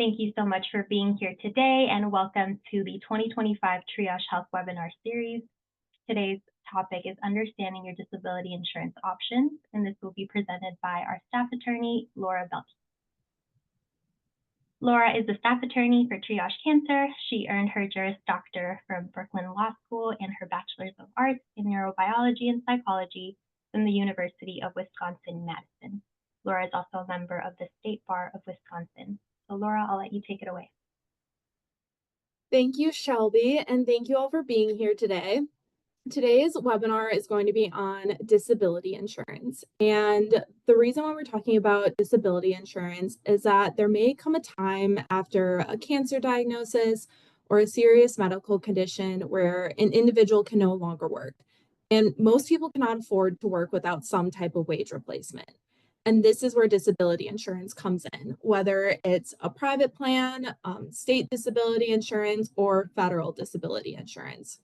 Thank you so much for being here today and welcome to the 2025 Triage Health webinar series. Today's topic is understanding your disability insurance options, and this will be presented by our staff attorney, Laura Belch. Laura is a staff attorney for Triage Cancer. She earned her Juris Doctor from Brooklyn Law School and her Bachelor's of Arts in Neurobiology and Psychology from the University of Wisconsin-Madison. Laura is also a member of the State Bar of Wisconsin. So Laura, I'll let you take it away. Thank you, Shelby, and thank you all for being here today. Today's webinar is going to be on disability insurance. And the reason why we're talking about disability insurance is that there may come a time after a cancer diagnosis or a serious medical condition where an individual can no longer work. And most people cannot afford to work without some type of wage replacement. And this is where disability insurance comes in, whether it's a private plan, state disability insurance, or federal disability insurance.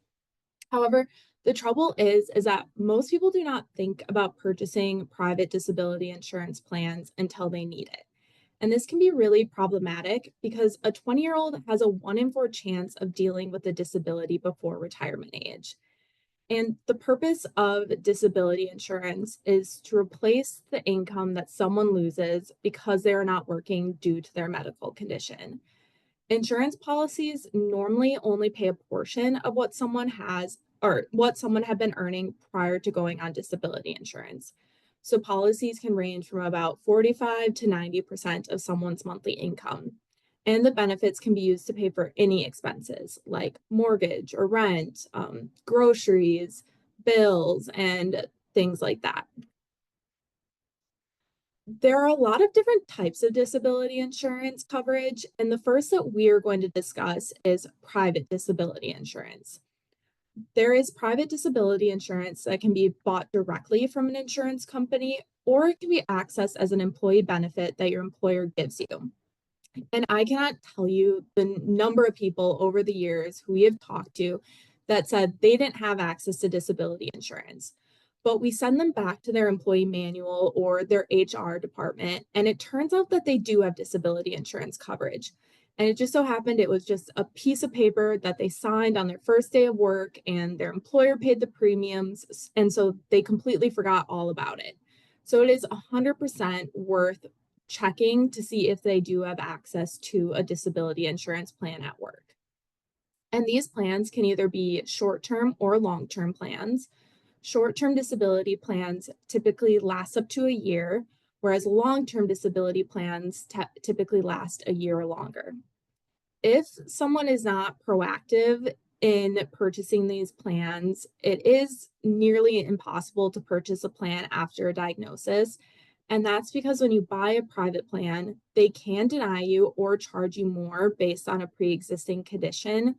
However, the trouble is that most people do not think about purchasing private disability insurance plans until they need it. And this can be really problematic because a 20-year-old has a 1 in 4 chance of dealing with a disability before retirement age. And the purpose of disability insurance is to replace the income that someone loses because they are not working due to their medical condition. Insurance policies normally only pay a portion of what someone has or what someone had been earning prior to going on disability insurance. So policies can range from about 45 to 90% of someone's monthly income. And the benefits can be used to pay for any expenses like mortgage or rent, groceries, bills, and things like that. There are a lot of different types of disability insurance coverage, and the first that we are going to discuss is private disability insurance. There is private disability insurance that can be bought directly from an insurance company, or it can be accessed as an employee benefit that your employer gives you. And I cannot tell you the number of people over the years who we have talked to that said they didn't have access to disability insurance. But we send them back to their employee manual or their HR department, and it turns out that they do have disability insurance coverage. And it just so happened it was just a piece of paper that they signed on their first day of work, and their employer paid the premiums, and so they completely forgot all about it. So it is 100% worth checking to see if they do have access to a disability insurance plan at work. And these plans can either be short-term or long-term plans. Short-term disability plans typically last up to a year, whereas long-term disability plans typically last a year or longer. If someone is not proactive in purchasing these plans, it is nearly impossible to purchase a plan after a diagnosis. And that's because when you buy a private plan, they can deny you or charge you more based on a pre-existing condition.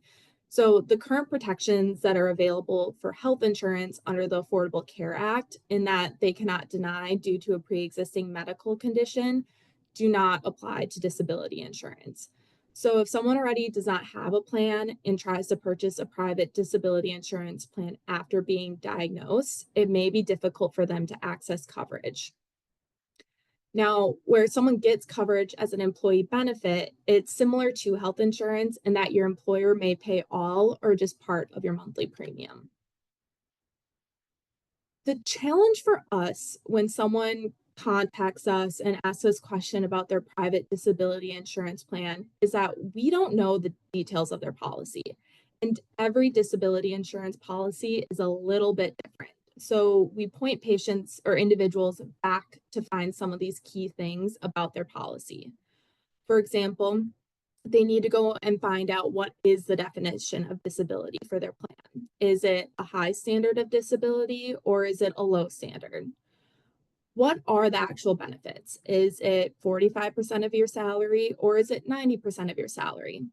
So the current protections that are available for health insurance under the Affordable Care Act, in that they cannot deny due to a pre-existing medical condition, do not apply to disability insurance. So if someone already does not have a plan and tries to purchase a private disability insurance plan after being diagnosed, it may be difficult for them to access coverage. Now, where someone gets coverage as an employee benefit, it's similar to health insurance in that your employer may pay all or just part of your monthly premium. The challenge for us when someone contacts us and asks us a question about their private disability insurance plan is that we don't know the details of their policy. And every disability insurance policy is a little bit different. So we point patients or individuals back to find some of these key things about their policy. For example, they need to go and find out what is the definition of disability for their plan. Is it a high standard of disability or is it a low standard? What are the actual benefits? Is it 45% of your salary or is it 90% of your salary?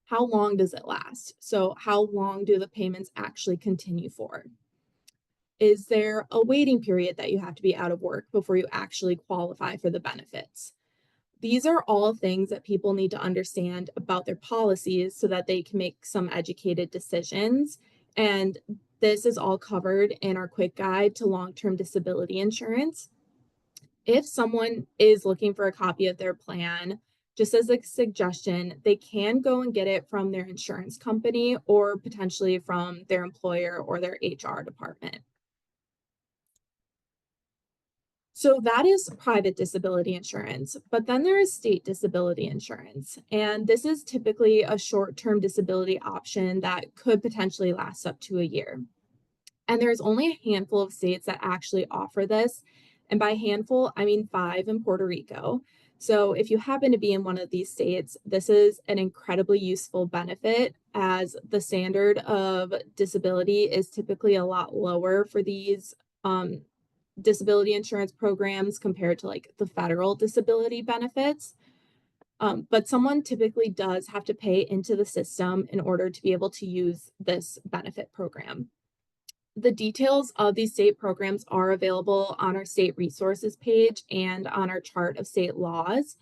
How long does it last? So how long do the payments actually continue for? Is there a waiting period that you have to be out of work before you actually qualify for the benefits? These are all things that people need to understand about their policies so that they can make some educated decisions. And this is all covered in our quick guide to long-term disability insurance. If someone is looking for a copy of their plan, Just as a suggestion, they can go and get it from their insurance company or potentially from their employer or their HR department. So that is private disability insurance, but then there is state disability insurance. And this is typically a short-term disability option that could potentially last up to a year. And there's only a handful of states that actually offer this. And by handful, I mean 5 in Puerto Rico. So if you happen to be in one of these states, this is an incredibly useful benefit as the standard of disability is typically a lot lower for these disability insurance programs compared to like the federal disability benefits. But someone typically does have to pay into the system in order to be able to use this benefit program. The details of these state programs are available on our state resources page and on our chart of state laws.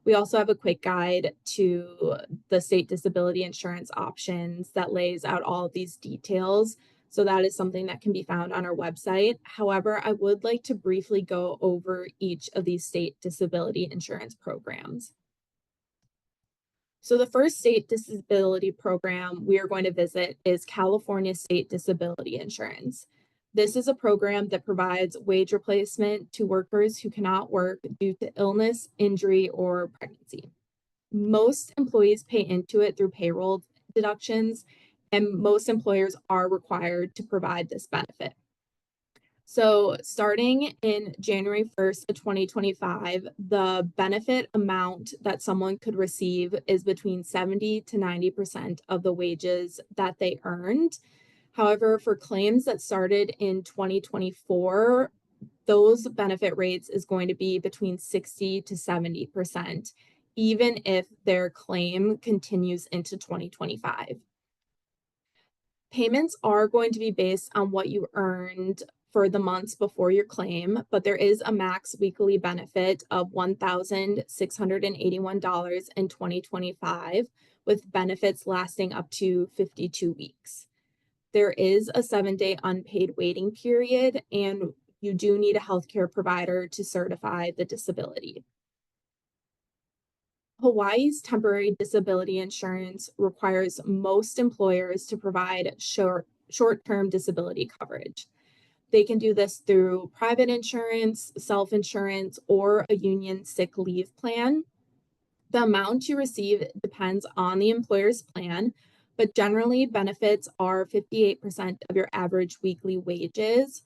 We also have a quick guide to the state disability insurance options that lays out all of these details. So that is something that can be found on our website. However, I would like to briefly go over each of these state disability insurance programs. So the first state disability program we are going to visit is California State Disability Insurance. This is a program that provides wage replacement to workers who cannot work due to illness, injury, or pregnancy. Most employees pay into it through payroll deductions, and most employers are required to provide this benefit. So starting in January 1st of 2025, the benefit amount that someone could receive is between 70 to 90% of the wages that they earned. However, for claims that started in 2024, those benefit rates is going to be between 60 to 70%, even if their claim continues into 2025. Payments are going to be based on what you earned for the months before your claim, but there is a max weekly benefit of $1,681 in 2025, with benefits lasting up to 52 weeks. There is a 7-day unpaid waiting period, and you do need a healthcare provider to certify the disability. Hawaii's temporary disability insurance requires most employers to provide short-term disability coverage. They can do this through private insurance, self-insurance, or a union sick leave plan. The amount you receive depends on the employer's plan, but generally benefits are 58% of your average weekly wages.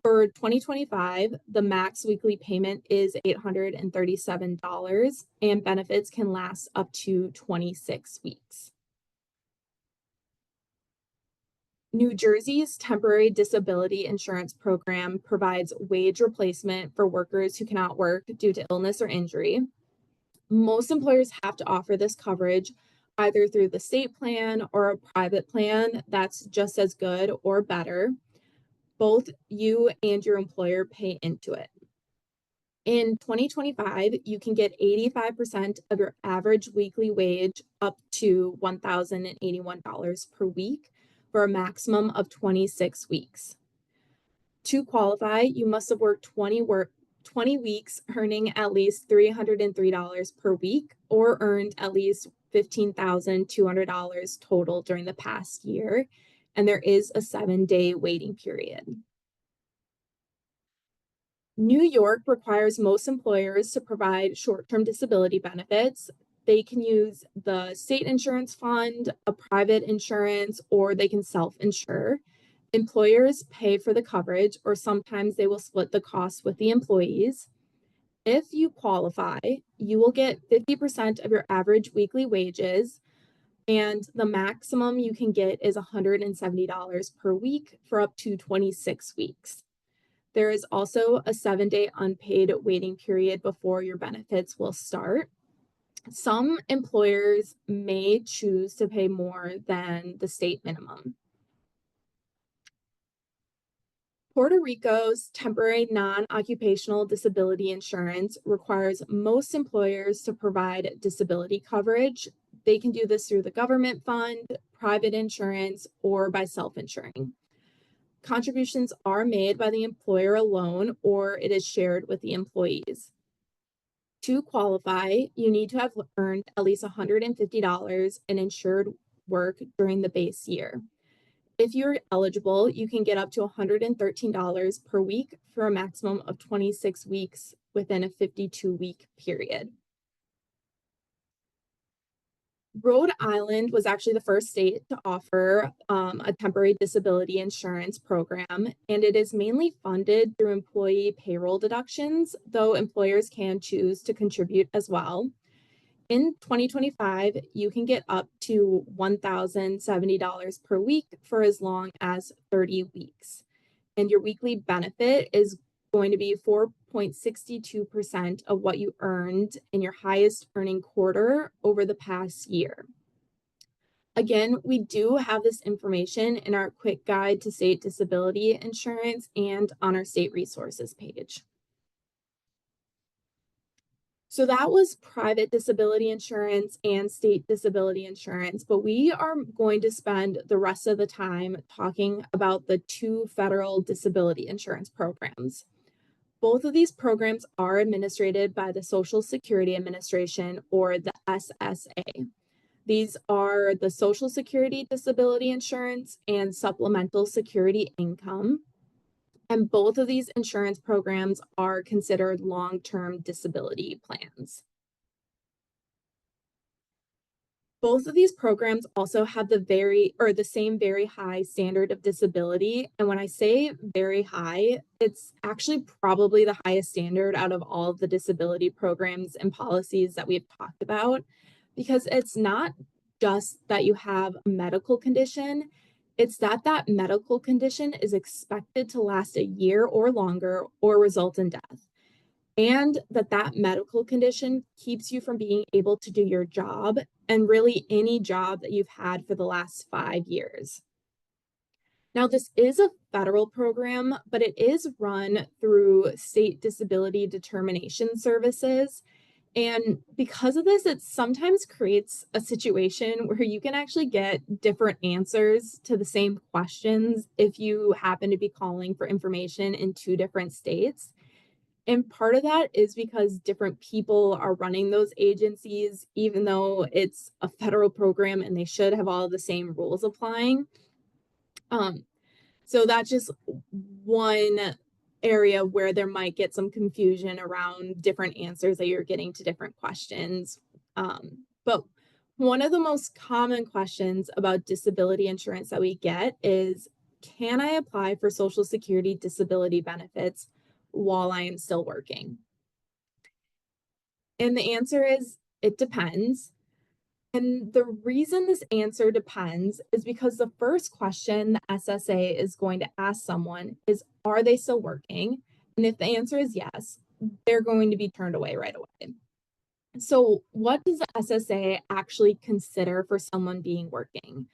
For 2025, the max weekly payment is $837, and benefits can last up to 26 weeks. New Jersey's temporary disability insurance program provides wage replacement for workers who cannot work due to illness or injury. Most employers have to offer this coverage either through the state plan or a private plan that's just as good or better. Both you and your employer pay into it. In 2025, you can get 85% of your average weekly wage up to $1,081 per week for a maximum of 26 weeks. To qualify, you must have worked 20 weeks earning at least $303 per week or earned at least $15,200 total during the past year, and there is a 7-day waiting period. New York requires most employers to provide short-term disability benefits. They can use the state insurance fund, a private insurance, or they can self-insure. Employers pay for the coverage, or sometimes they will split the cost with the employees. If you qualify, you will get 50% of your average weekly wages, and the maximum you can get is $170 per week for up to 26 weeks. There is also a 7-day unpaid waiting period before your benefits will start. Some employers may choose to pay more than the state minimum. Puerto Rico's temporary non-occupational disability insurance requires most employers to provide disability coverage. They can do this through the government fund, private insurance, or by self-insuring. Contributions are made by the employer alone, or it is shared with the employees. To qualify, you need to have earned at least $150 in insured work during the base year. If you're eligible, you can get up to $113 per week for a maximum of 26 weeks within a 52-week period. Rhode Island was actually the first state to offer a temporary disability insurance program, and it is mainly funded through employee payroll deductions, though employers can choose to contribute as well. In 2025, you can get up to $1,070 per week for as long as 30 weeks. And your weekly benefit is going to be 4.62% of what you earned in your highest earning quarter over the past year. Again, we do have this information in our quick guide to state disability insurance and on our state resources page. So that was private disability insurance and state disability insurance, but we are going to spend the rest of the time talking about the two federal disability insurance programs. Both of these programs are administered by the Social Security Administration, or the SSA. These are the Social Security Disability Insurance and Supplemental Security Income. And both of these insurance programs are considered long-term disability plans. Both of these programs also have the same very high standard of disability. And when I say very high, it's actually probably the highest standard out of all of the disability programs and policies that we've talked about, because it's not just that you have a medical condition, it's that that medical condition is expected to last a year or longer or result in death. And that that medical condition keeps you from being able to do your job and really any job that you've had for the last 5 years. Now, this is a federal program, but it is run through state disability determination services. And because of this, it sometimes creates a situation where you can actually get different answers to the same questions if you happen to be calling for information in two different states. And part of that is because different people are running those agencies, even though it's a federal program and they should have all the same rules applying. So that's just one area where there might get some confusion around different answers that you're getting to different questions. But one of the most common questions about disability insurance that we get is, can I apply for Social Security disability benefits while I am still working? And the answer is, it depends. And the reason this answer depends is because the first question the SSA is going to ask someone is, are they still working? And if the answer is yes, they're going to be turned away right away. So what does the SSA actually consider for someone being working?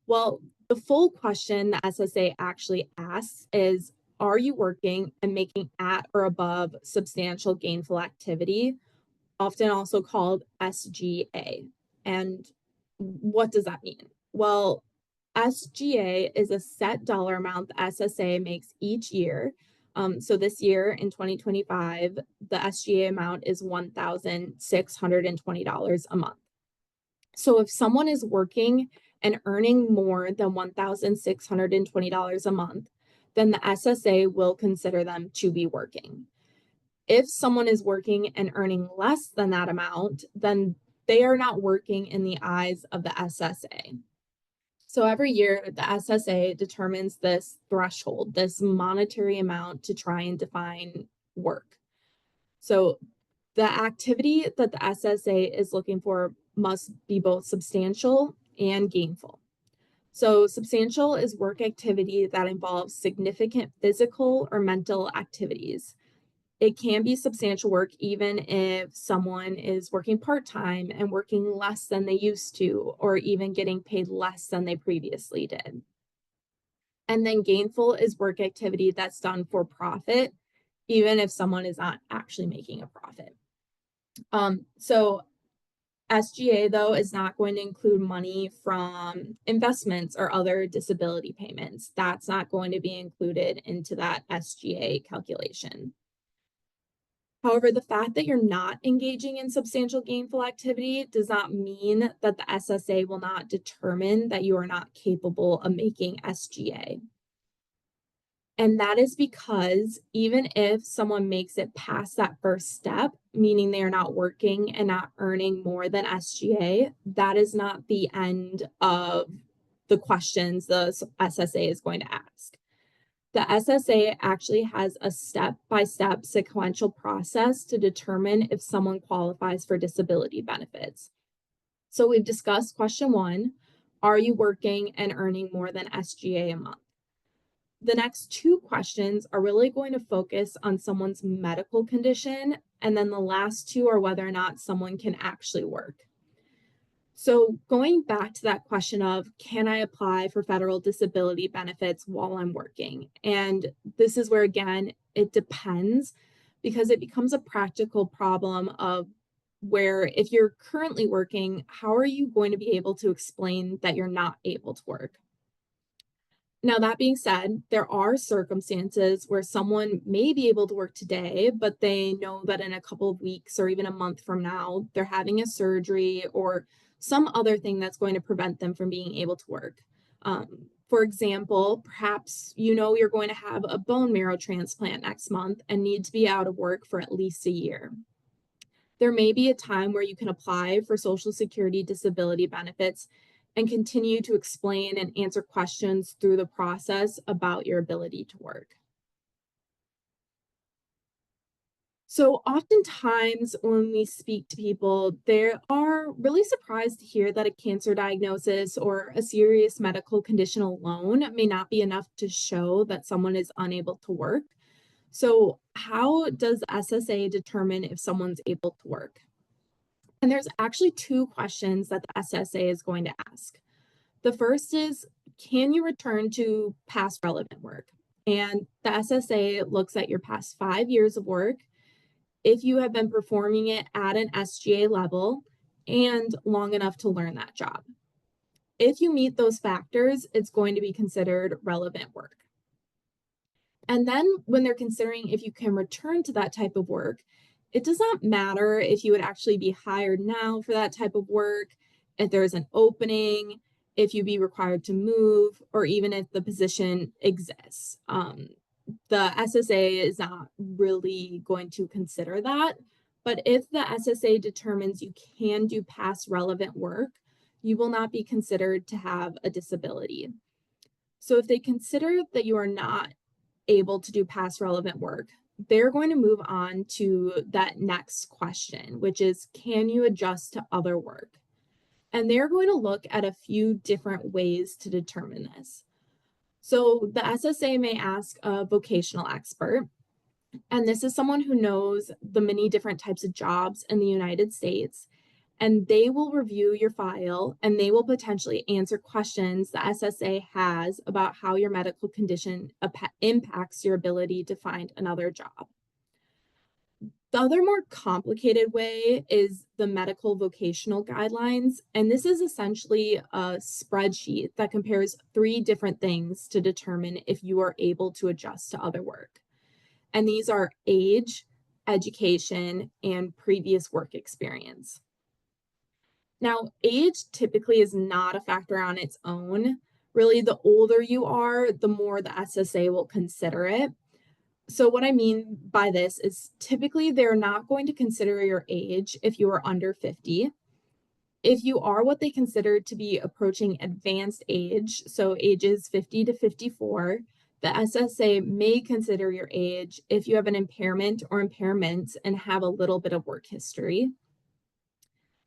Well, the full question the SSA actually asks is, are you working and making at or above substantial gainful activity, often also called SGA? And what does that mean? Well, SGA is a set dollar amount the SSA makes each year. So this year in 2025, the SGA amount is $1,620 a month. So if someone is working and earning more than $1,620 a month, then the SSA will consider them to be working. If someone is working and earning less than that amount, then they are not working in the eyes of the SSA. So every year, the SSA determines this threshold, this monetary amount to try and define work. So the activity that the SSA is looking for must be both substantial and gainful. So substantial is work activity that involves significant physical or mental activities. It can be substantial work even if someone is working part-time and working less than they used to, or even getting paid less than they previously did. And then gainful is work activity that's done for profit, even if someone is not actually making a profit. So SGA, though, is not going to include money from investments or other disability payments. That's not going to be included into that SGA calculation. However, the fact that you're not engaging in substantial gainful activity does not mean that the SSA will not determine that you are not capable of making SGA. And that is because even if someone makes it past that first step, meaning they are not working and not earning more than SGA, that is not the end of the questions the SSA is going to ask. The SSA actually has a step-by-step sequential process to determine if someone qualifies for disability benefits. So we've discussed question 1, are you working and earning more than SGA a month? The next 2 questions are really going to focus on someone's medical condition, and then the last 2 are whether or not someone can actually work. So going back to that question of, can I apply for federal disability benefits while I'm working? And this is where, again, it depends, because it becomes a practical problem of where if you're currently working, how are you going to be able to explain that you're not able to work? Now, that being said, there are circumstances where someone may be able to work today, but they know that in a couple of weeks or even a month from now, they're having a surgery or some other thing that's going to prevent them from being able to work. For example, perhaps you know you're going to have a bone marrow transplant next month and need to be out of work for at least a year. There may be a time where you can apply for Social Security disability benefits and continue to explain and answer questions through the process about your ability to work. So, oftentimes when we speak to people, they are really surprised to hear that a cancer diagnosis or a serious medical condition alone may not be enough to show that someone is unable to work. So, how does the SSA determine if someone's able to work? And there's actually 2 questions that the SSA is going to ask. The first is, can you return to past relevant work? And the SSA looks at your past 5 years of work, if you have been performing it at an SGA level and long enough to learn that job. If you meet those factors, it's going to be considered relevant work. And then when they're considering if you can return to that type of work, it does not matter if you would actually be hired now for that type of work, if there's an opening, if you'd be required to move, or even if the position exists. The SSA is not really going to consider that. But if the SSA determines you can do past relevant work, you will not be considered to have a disability. So if they consider that you are not able to do past relevant work, they're going to move on to that next question, which is, can you adjust to other work? And they're going to look at a few different ways to determine this. So the SSA may ask a vocational expert, and this is someone who knows the many different types of jobs in the United States, and they will review your file and they will potentially answer questions the SSA has about how your medical condition impacts your ability to find another job. The other more complicated way is the medical vocational guidelines, and this is essentially a spreadsheet that compares 3 different things to determine if you are able to adjust to other work. And these are age, education, and previous work experience. Now, age typically is not a factor on its own. Really, the older you are, the more the SSA will consider it. So, what I mean by this is typically they're not going to consider your age if you are under 50. If you are what they consider to be approaching advanced age, so ages 50 to 54, the SSA may consider your age if you have an impairment or impairments and have a little bit of work history.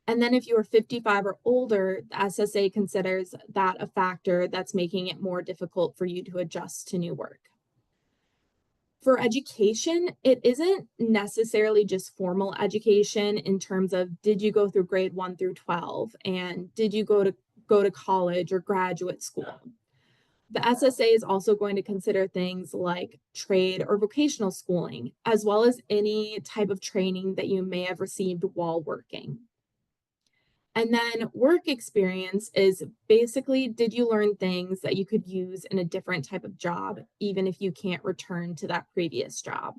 And then if you are 55 or older, the SSA considers that a factor that's making it more difficult for you to adjust to new work. For education, it isn't necessarily just formal education in terms of did you go through grade 1 through 12 and did you go to college or graduate school. The SSA is also going to consider things like trade or vocational schooling, as well as any type of training that you may have received while working. And then work experience is basically, did you learn things that you could use in a different type of job, even if you can't return to that previous job?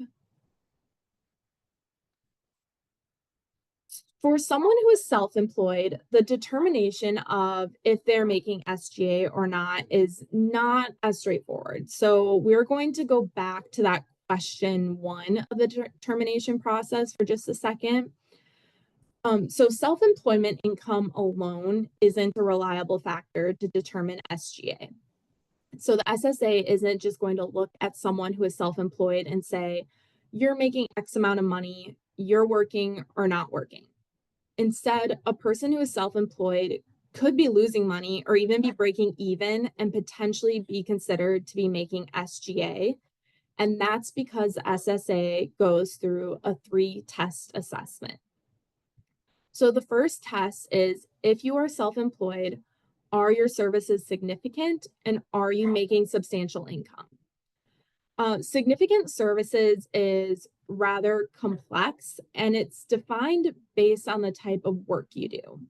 For someone who is self-employed, the determination of if they're making SGA or not is not as straightforward. So we're going to go back to that question one of the determination process for just a second. So self-employment income alone isn't a reliable factor to determine SGA. So the SSA isn't just going to look at someone who is self-employed and say, you're making X amount of money, you're working or not working. Instead, a person who is self-employed could be losing money or even be breaking even and potentially be considered to be making SGA. And that's because the SSA goes through a 3-test assessment. So the first test is, if you are self-employed, are your services significant and are you making substantial income? Significant services is rather complex and it's defined based on the type of work you do.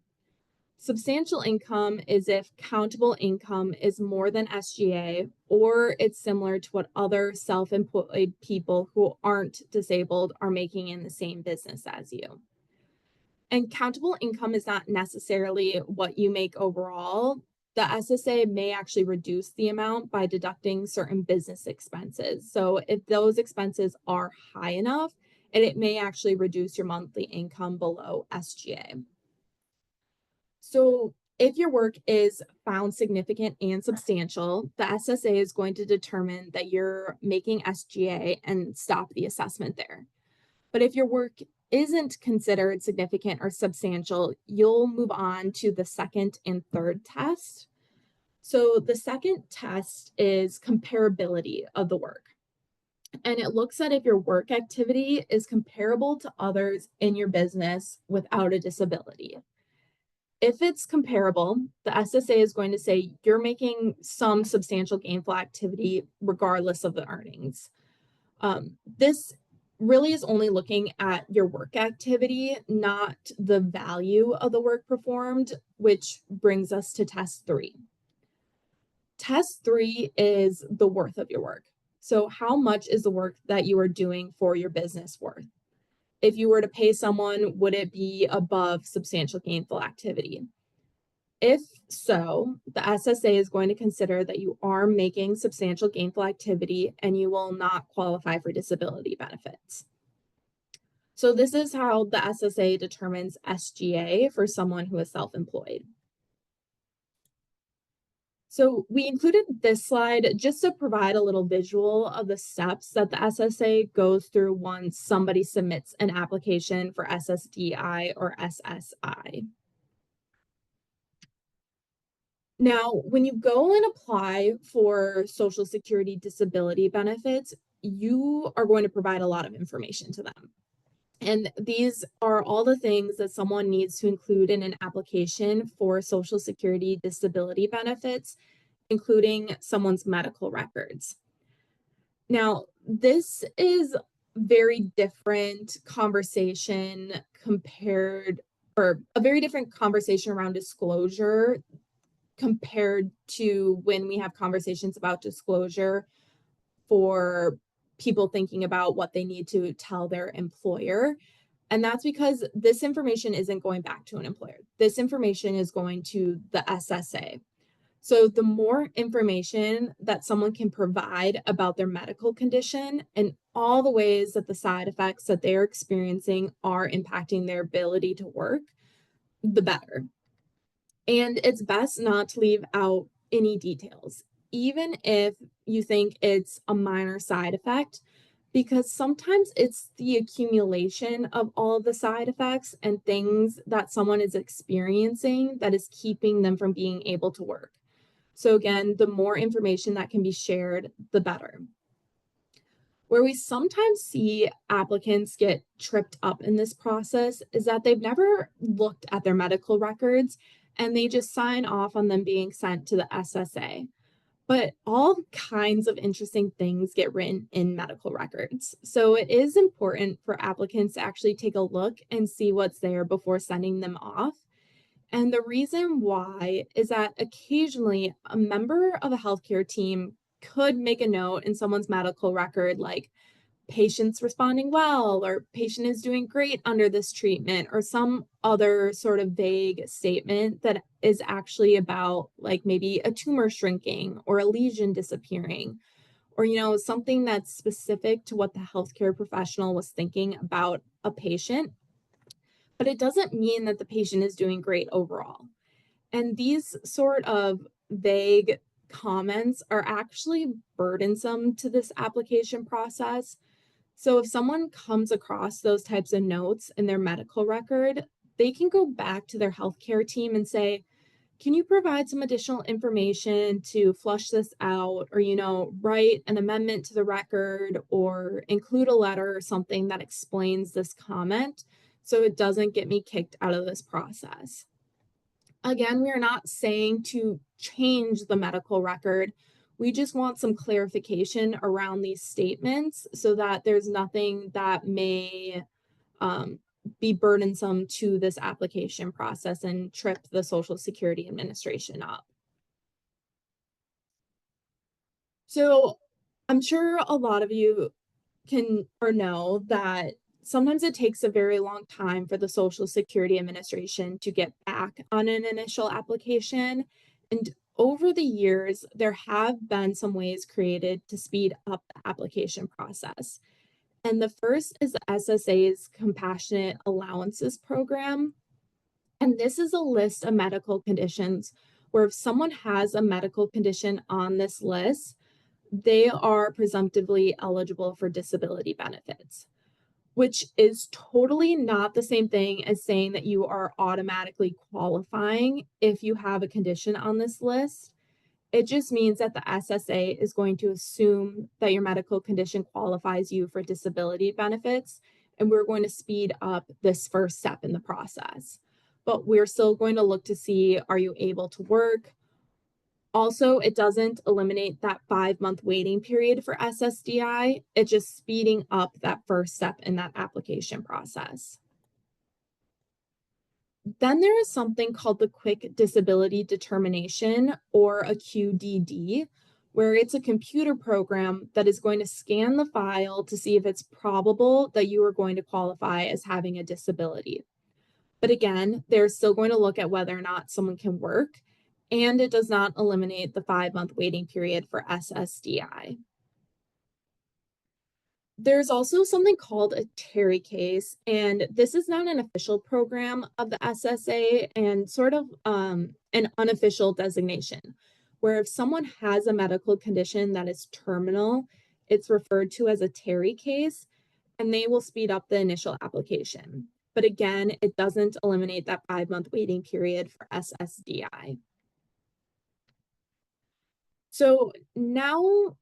Substantial income is if countable income is more than SGA or it's similar to what other self-employed people who aren't disabled are making in the same business as you. And countable income is not necessarily what you make overall. The SSA may actually reduce the amount by deducting certain business expenses. So if those expenses are high enough, and it may actually reduce your monthly income below SGA. So if your work is found significant and substantial, the SSA is going to determine that you're making SGA and stop the assessment there. But if your work isn't considered significant or substantial, you'll move on to the second and third test. So the second test is comparability of the work. And it looks at if your work activity is comparable to others in your business without a disability. If it's comparable, the SSA is going to say you're making some substantial gainful activity regardless of the earnings. This really is only looking at your work activity, not the value of the work performed, which brings us to test 3. Test 3 is the worth of your work. So how much is the work that you are doing for your business worth? If you were to pay someone, would it be above substantial gainful activity? If so, the SSA is going to consider that you are making substantial gainful activity and you will not qualify for disability benefits. So this is how the SSA determines SGA for someone who is self-employed. So we included this slide just to provide a little visual of the steps that the SSA goes through once somebody submits an application for SSDI or SSI. Now, when you go and apply for Social Security disability benefits, you are going to provide a lot of information to them. And these are all the things that someone needs to include in an application for Social Security disability benefits, including someone's medical records. Now, this is very different conversation compared, or a very different conversation around disclosure compared to when we have conversations about disclosure for people thinking about what they need to tell their employer. And that's because this information isn't going back to an employer. This information is going to the SSA. So the more information that someone can provide about their medical condition and all the ways that the side effects that they're experiencing are impacting their ability to work, the better. And it's best not to leave out any details, even if you think it's a minor side effect, because sometimes it's the accumulation of all of the side effects and things that someone is experiencing that is keeping them from being able to work. So again, the more information that can be shared, the better. Where we sometimes see applicants get tripped up in this process is that they've never looked at their medical records and they just sign off on them being sent to the SSA. But all kinds of interesting things get written in medical records. So it is important for applicants to actually take a look and see what's there before sending them off. And the reason why is that occasionally a member of a healthcare team could make a note in someone's medical record like, patient's responding well, or patient is doing great under this treatment, or some other sort of vague statement that is actually about like maybe a tumor shrinking or a lesion disappearing, or something that's specific to what the healthcare professional was thinking about a patient, but it doesn't mean that the patient is doing great overall. And these sort of vague comments are actually burdensome to this application process. So if someone comes across those types of notes in their medical record, they can go back to their healthcare team and say, can you provide some additional information to flush this out, or write an amendment to the record, or include a letter or something that explains this comment so it doesn't get me kicked out of this process. Again, we are not saying to change the medical record. We just want some clarification around these statements so that there's nothing that may um, be burdensome to this application process and trip the Social Security Administration up. So I'm sure a lot of you can or know that sometimes it takes a very long time for the Social Security Administration to get back on an initial application. And over the years, there have been some ways created to speed up the application process. And the first is the SSA's Compassionate Allowances Program. And this is a list of medical conditions where if someone has a medical condition on this list, they are presumptively eligible for disability benefits, which is totally not the same thing as saying that you are automatically qualifying if you have a condition on this list. It just means that the SSA is going to assume that your medical condition qualifies you for disability benefits, and we're going to speed up this first step in the process. But we're still going to look to see, are you able to work? Also, it doesn't eliminate that 5-month waiting period for SSDI. It's just speeding up that first step in that application process. Then there is something called the Quick Disability Determination, or a QDD, where it's a computer program that is going to scan the file to see if it's probable that you are going to qualify as having a disability. But again, they're still going to look at whether or not someone can work, and it does not eliminate the 5-month waiting period for SSDI. There's also something called a Terry case, and this is not an official program of the SSA and sort of an unofficial designation, where if someone has a medical condition that is terminal, it's referred to as a Terry case, and they will speed up the initial application. But again, it doesn't eliminate that 5-month waiting period for SSDI. So now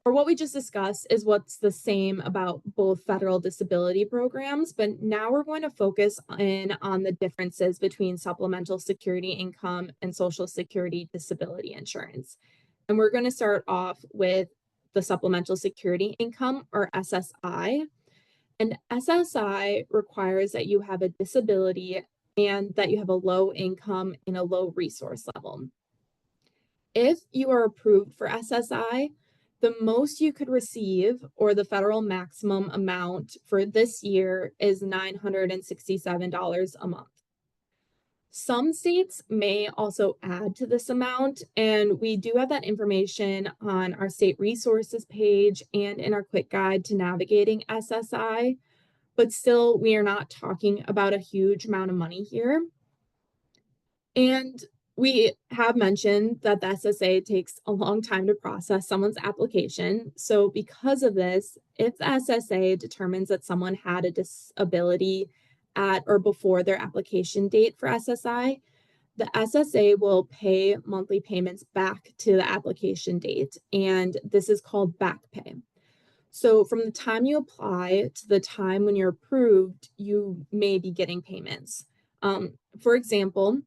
what we just discussed is what's the same about both federal disability programs, but now we're going to focus in on the differences between supplemental security income and Social Security disability insurance. And we're going to start off with the supplemental security income, or SSI. And SSI requires that you have a disability and that you have a low income and a low resource level. If you are approved for SSI, the most you could receive, or the federal maximum amount for this year, is $967 a month. Some states may also add to this amount, and we do have that information on our state resources page and in our quick guide to navigating SSI, but still, we are not talking about a huge amount of money here. And we have mentioned that the SSA takes a long time to process someone's application. So because of this, if the SSA determines that someone had a disability at or before their application date for SSI, the SSA will pay monthly payments back to the application date, and this is called back pay. So from the time you apply to the time when you're approved, you may be getting payments. For example,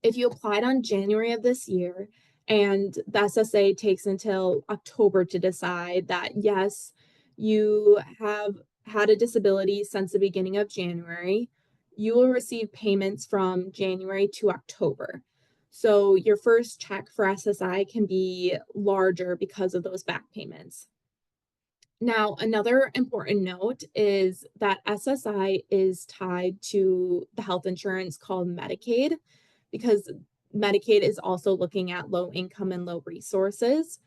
if you applied on January of this year and the SSA takes until October to decide that, yes, you have had a disability since the beginning of January, you will receive payments from January to October. So your first check for SSI can be larger because of those back payments. Now, another important note is that SSI is tied to the health insurance called Medicaid because Medicaid is also looking at low income and low resources.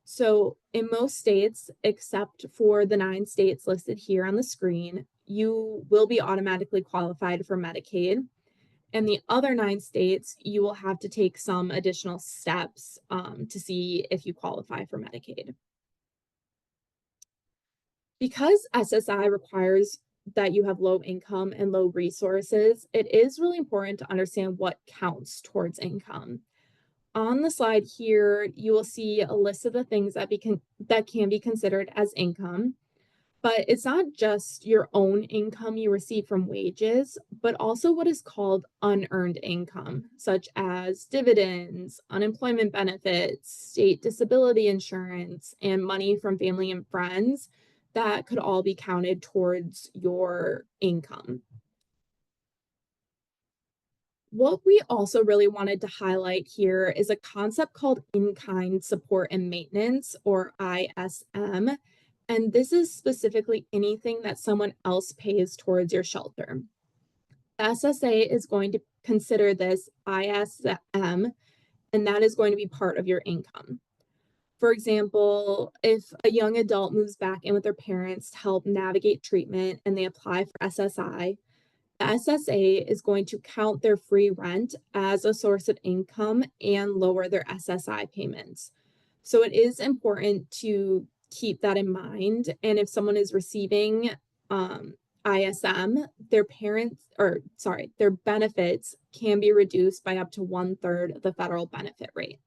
So, in most states, except for the 9 states listed here on the screen, you will be automatically qualified for Medicaid. And the other 9 states, you will have to take some additional steps to see if you qualify for Medicaid. Because SSI requires that you have low income and low resources, it is really important to understand what counts towards income. On the slide here, you will see a list of the things that can be considered as income, but it's not just your own income you receive from wages, but also what is called unearned income, such as dividends, unemployment benefits, state disability insurance, and money from family and friends that could all be counted towards your income. What we also really wanted to highlight here is a concept called in-kind support and maintenance, or ISM. And this is specifically anything that someone else pays towards your shelter. The SSA is going to consider this ISM, and that is going to be part of your income. For example, if a young adult moves back in with their parents to help navigate treatment and they apply for SSI, the SSA is going to count their free rent as a source of income and lower their SSI payments. So it is important to keep that in mind. And if someone is receiving ISM, their benefits can be reduced by up to 1/3 of the federal benefit rate.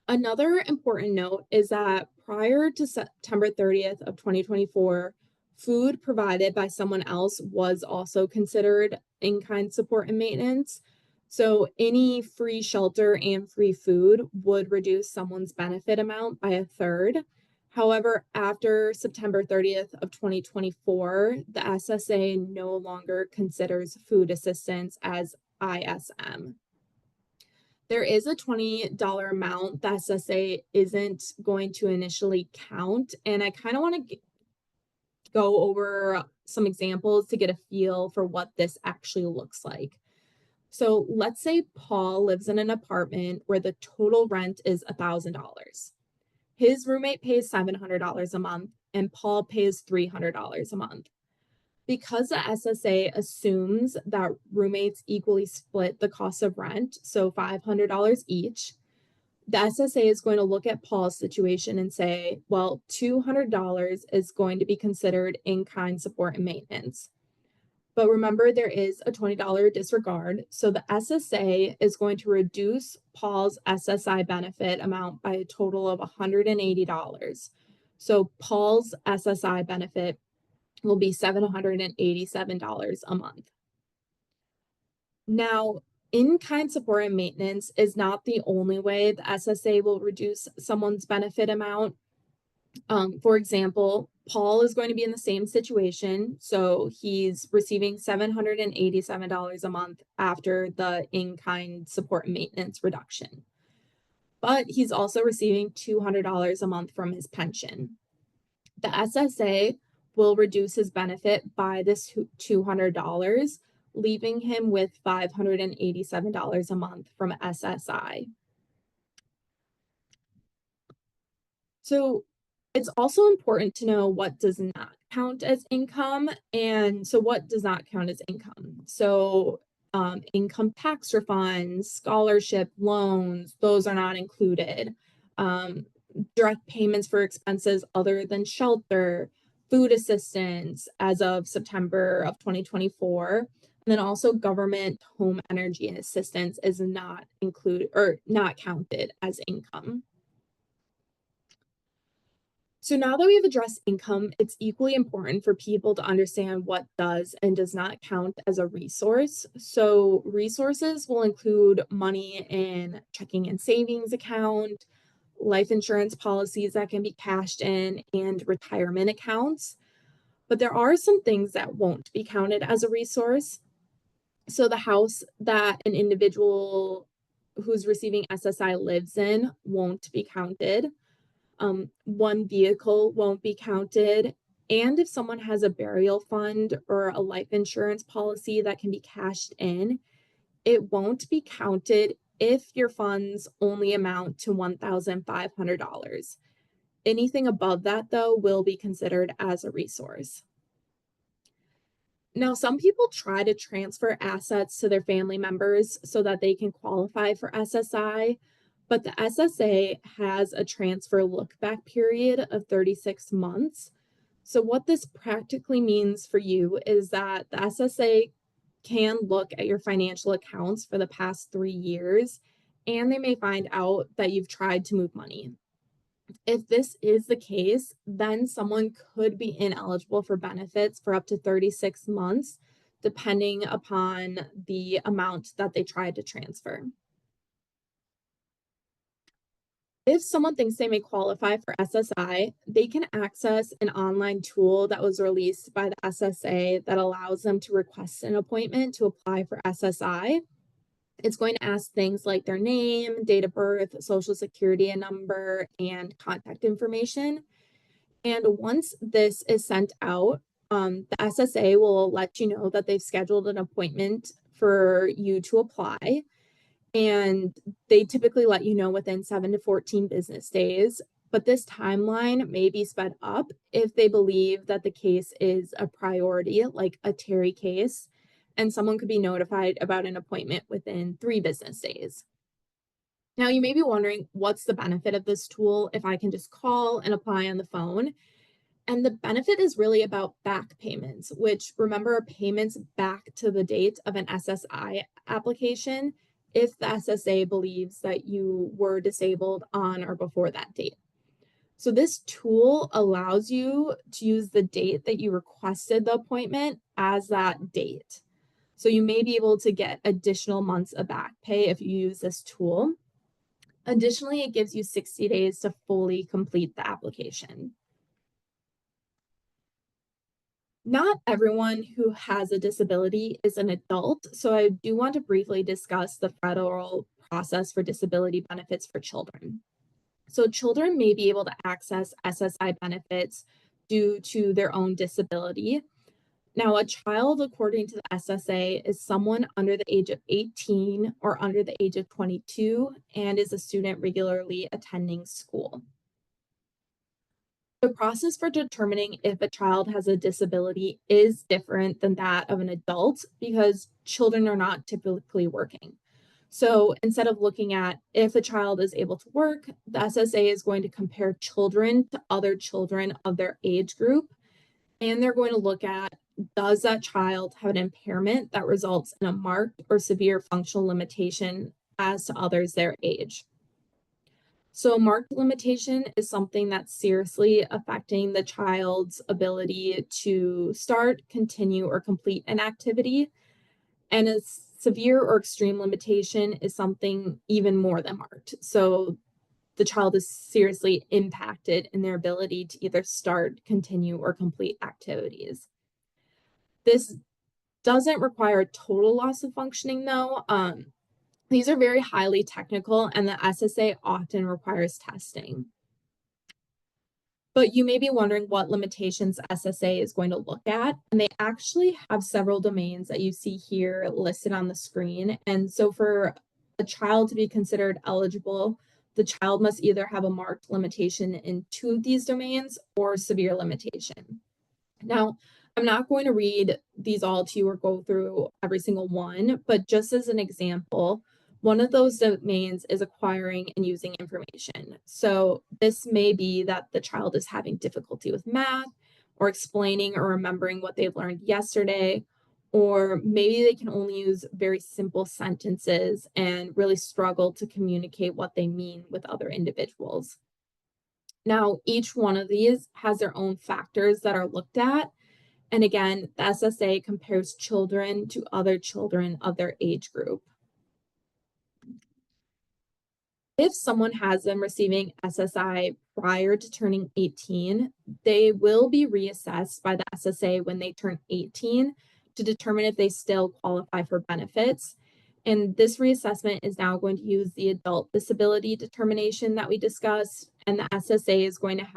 Another important note is that prior to September 30th of 2024, food provided by someone else was also considered in-kind support and maintenance. So any free shelter and free food would reduce someone's benefit amount by 1/3. However, after September 30th of 2024, the SSA no longer considers food assistance as ISM. There is a $20 amount that SSA isn't going to initially count, and I kind of want to go over some examples to get a feel for what this actually looks like. So let's say Paul lives in an apartment where the total rent is $1,000. His roommate pays $700 a month, and Paul pays $300 a month. Because the SSA assumes that roommates equally split the cost of rent, so $500 each, the SSA is going to look at Paul's situation and say, well, $200 is going to be considered in-kind support and maintenance. But remember, there is a $20 disregard, so the SSA is going to reduce Paul's SSI benefit amount by a total of $180. So Paul's SSI benefit will be $787 a month. Now, in-kind support and maintenance is not the only way the SSA will reduce someone's benefit amount. For example, Paul is going to be in the same situation, so he's receiving $787 a month after the in-kind support and maintenance reduction. But he's also receiving $200 a month from his pension. The SSA will reduce his benefit by this $200, leaving him with $587 a month from SSI. So it's also important to know what does not count as income. And so what does not count as income? So income tax refunds, scholarship loans, those are not included. Direct payments for expenses other than shelter, food assistance as of September of 2024. And then also government home energy assistance is not included or not counted as income. So now that we've addressed income, it's equally important for people to understand what does and does not count as a resource. So resources will include money in checking and savings account, life insurance policies that can be cashed in, and retirement accounts. But there are some things that won't be counted as a resource. So the house that an individual who's receiving SSI lives in won't be counted. one vehicle won't be counted. And if someone has a burial fund or a life insurance policy that can be cashed in, it won't be counted if your funds only amount to $1,500. Anything above that, though, will be considered as a resource. Now, some people try to transfer assets to their family members so that they can qualify for SSI, but the SSA has a transfer look back period of 36 months. So, what this practically means for you is that the SSA can look at your financial accounts for the past 3 years, and they may find out that you've tried to move money. If this is the case, then someone could be ineligible for benefits for up to 36 months, depending upon the amount that they tried to transfer. If someone thinks they may qualify for SSI, they can access an online tool that was released by the SSA that allows them to request an appointment to apply for SSI. It's going to ask things like their name, date of birth, social security number, and contact information. And once this is sent out, the SSA will let you know that they've scheduled an appointment for you to apply. And they typically let you know within 7 to 14 business days. But this timeline may be sped up if they believe that the case is a priority, like a Terry case, and someone could be notified about an appointment within 3 business days. Now, you may be wondering, what's the benefit of this tool if I can just call and apply on the phone? And the benefit is really about back payments, which, remember, are payments back to the date of an SSI application if the SSA believes that you were disabled on or before that date. So this tool allows you to use the date that you requested the appointment as that date. So you may be able to get additional months of back pay if you use this tool. Additionally, it gives you 60 days to fully complete the application. Not everyone who has a disability is an adult, so I do want to briefly discuss the federal process for disability benefits for children. So children may be able to access SSI benefits due to their own disability. Now, a child, according to the SSA, is someone under the age of 18 or under the age of 22 and is a student regularly attending school. The process for determining if a child has a disability is different than that of an adult because children are not typically working. So instead of looking at if a child is able to work, the SSA is going to compare children to other children of their age group. And they're going to look at, does that child have an impairment that results in a marked or severe functional limitation as to others their age? So, a marked limitation is something that's seriously affecting the child's ability to start, continue, or complete an activity. And a severe or extreme limitation is something even more than marked. So, the child is seriously impacted in their ability to either start, continue, or complete activities. This doesn't require total loss of functioning, though. These are very highly technical, and the SSA often requires testing. But you may be wondering what limitations SSA is going to look at, and they actually have several domains that you see here listed on the screen. And so for a child to be considered eligible, the child must either have a marked limitation in 2 of these domains or severe limitation. Now, I'm not going to read these all to you or go through every single one, but just as an example, one of those domains is acquiring and using information. So this may be that the child is having difficulty with math or explaining or remembering what they've learned yesterday, or maybe they can only use very simple sentences and really struggle to communicate what they mean with other individuals. Now, each one of these has their own factors that are looked at. And again, the SSA compares children to other children of their age group. If someone has them receiving SSI prior to turning 18, they will be reassessed by the SSA when they turn 18 to determine if they still qualify for benefits. And this reassessment is now going to use the adult disability determination that we discussed, and the SSA is going to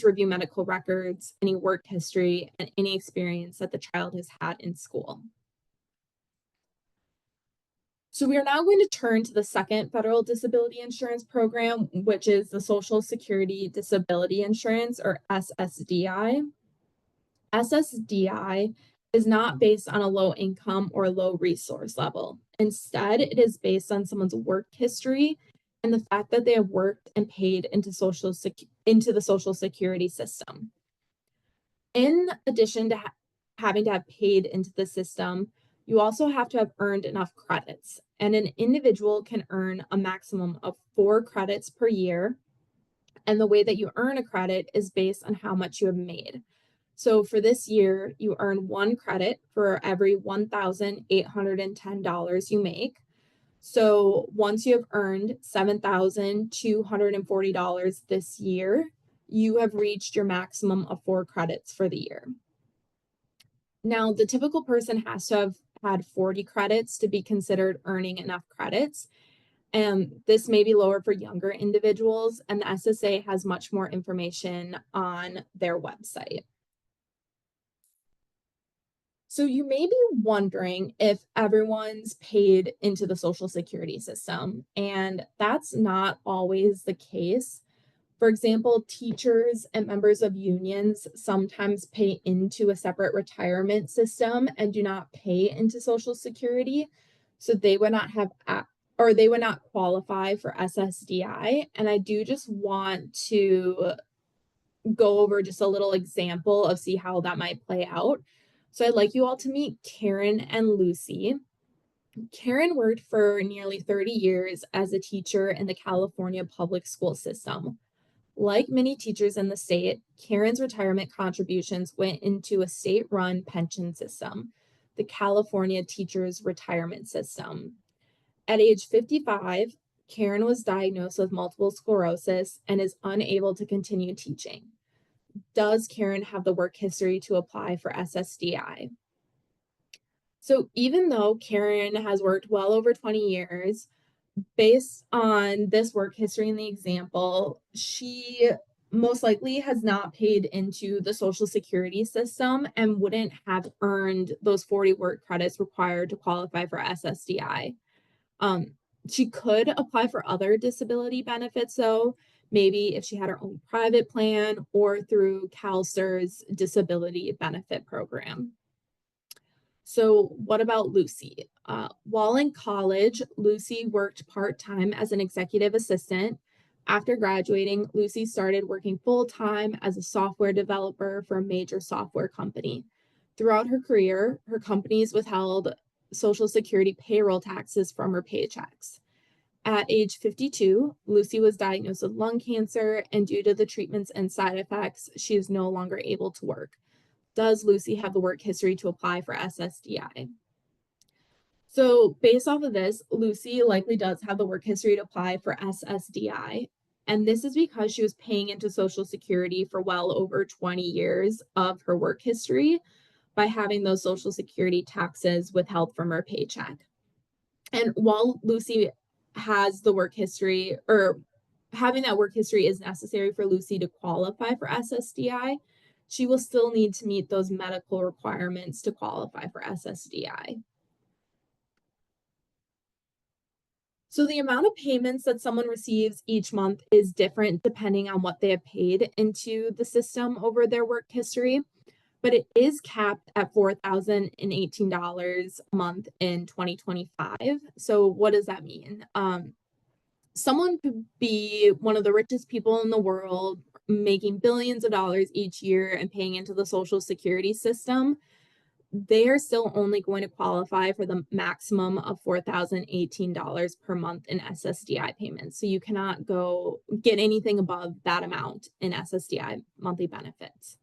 review medical records, any work history, and any experience that the child has had in school. So we are now going to turn to the second federal disability insurance program, which is the Social Security Disability Insurance, or SSDI. SSDI is not based on a low income or low resource level. Instead, it is based on someone's work history and the fact that they have worked and paid into the Social Security system. In addition to having to have paid into the system, you also have to have earned enough credits, and an individual can earn a maximum of 4 credits per year. And the way that you earn a credit is based on how much you have made. So for this year, you earn 1 credit for every $1,810 you make. So once you have earned $7,240 this year, you have reached your maximum of 4 credits for the year. Now, the typical person has to have had 40 credits to be considered earning enough credits. And this may be lower for younger individuals, and the SSA has much more information on their website. So you may be wondering if everyone's paid into the Social Security system, and that's not always the case. For example, teachers and members of unions sometimes pay into a separate retirement system and do not pay into Social Security. So they would not they would not qualify for SSDI. And I do just want to go over just a little example of see how that might play out. So I'd like you all to meet Karen and Lucy. Karen worked for nearly 30 years as a teacher in the California public school system. Like many teachers in the state, Karen's retirement contributions went into a state-run pension system, the California Teachers Retirement System. At age 55, Karen was diagnosed with multiple sclerosis and is unable to continue teaching. Does Karen have the work history to apply for SSDI? So even though Karen has worked well over 20 years, based on this work history in the example, she most likely has not paid into the Social Security system and wouldn't have earned those 40 work credits required to qualify for SSDI. She could apply for other disability benefits, though, maybe if she had her own private plan or through CalSTRS disability benefit program. So what about Lucy? While in college, Lucy worked part-time as an executive assistant. After graduating, Lucy started working full-time as a software developer for a major software company. Throughout her career, her companies withheld Social Security payroll taxes from her paychecks. At age 52, Lucy was diagnosed with lung cancer, and due to the treatments and side effects, she is no longer able to work. Does Lucy have the work history to apply for SSDI? So based off of this, Lucy likely does have the work history to apply for SSDI. And this is because she was paying into Social Security for well over 20 years of her work history by having those Social Security taxes withheld from her paycheck. And while Lucy has the work history, or having that work history is necessary for Lucy to qualify for SSDI, she will still need to meet those medical requirements to qualify for SSDI. So the amount of payments that someone receives each month is different depending on what they have paid into the system over their work history, but it is capped at $4,018 a month in 2025. So what does that mean? Someone could be one of the richest people in the world, making billions of dollars each year and paying into the Social Security system. They are still only going to qualify for the maximum of $4,018 per month in SSDI payments. So you cannot go get anything above that amount in SSDI monthly benefits.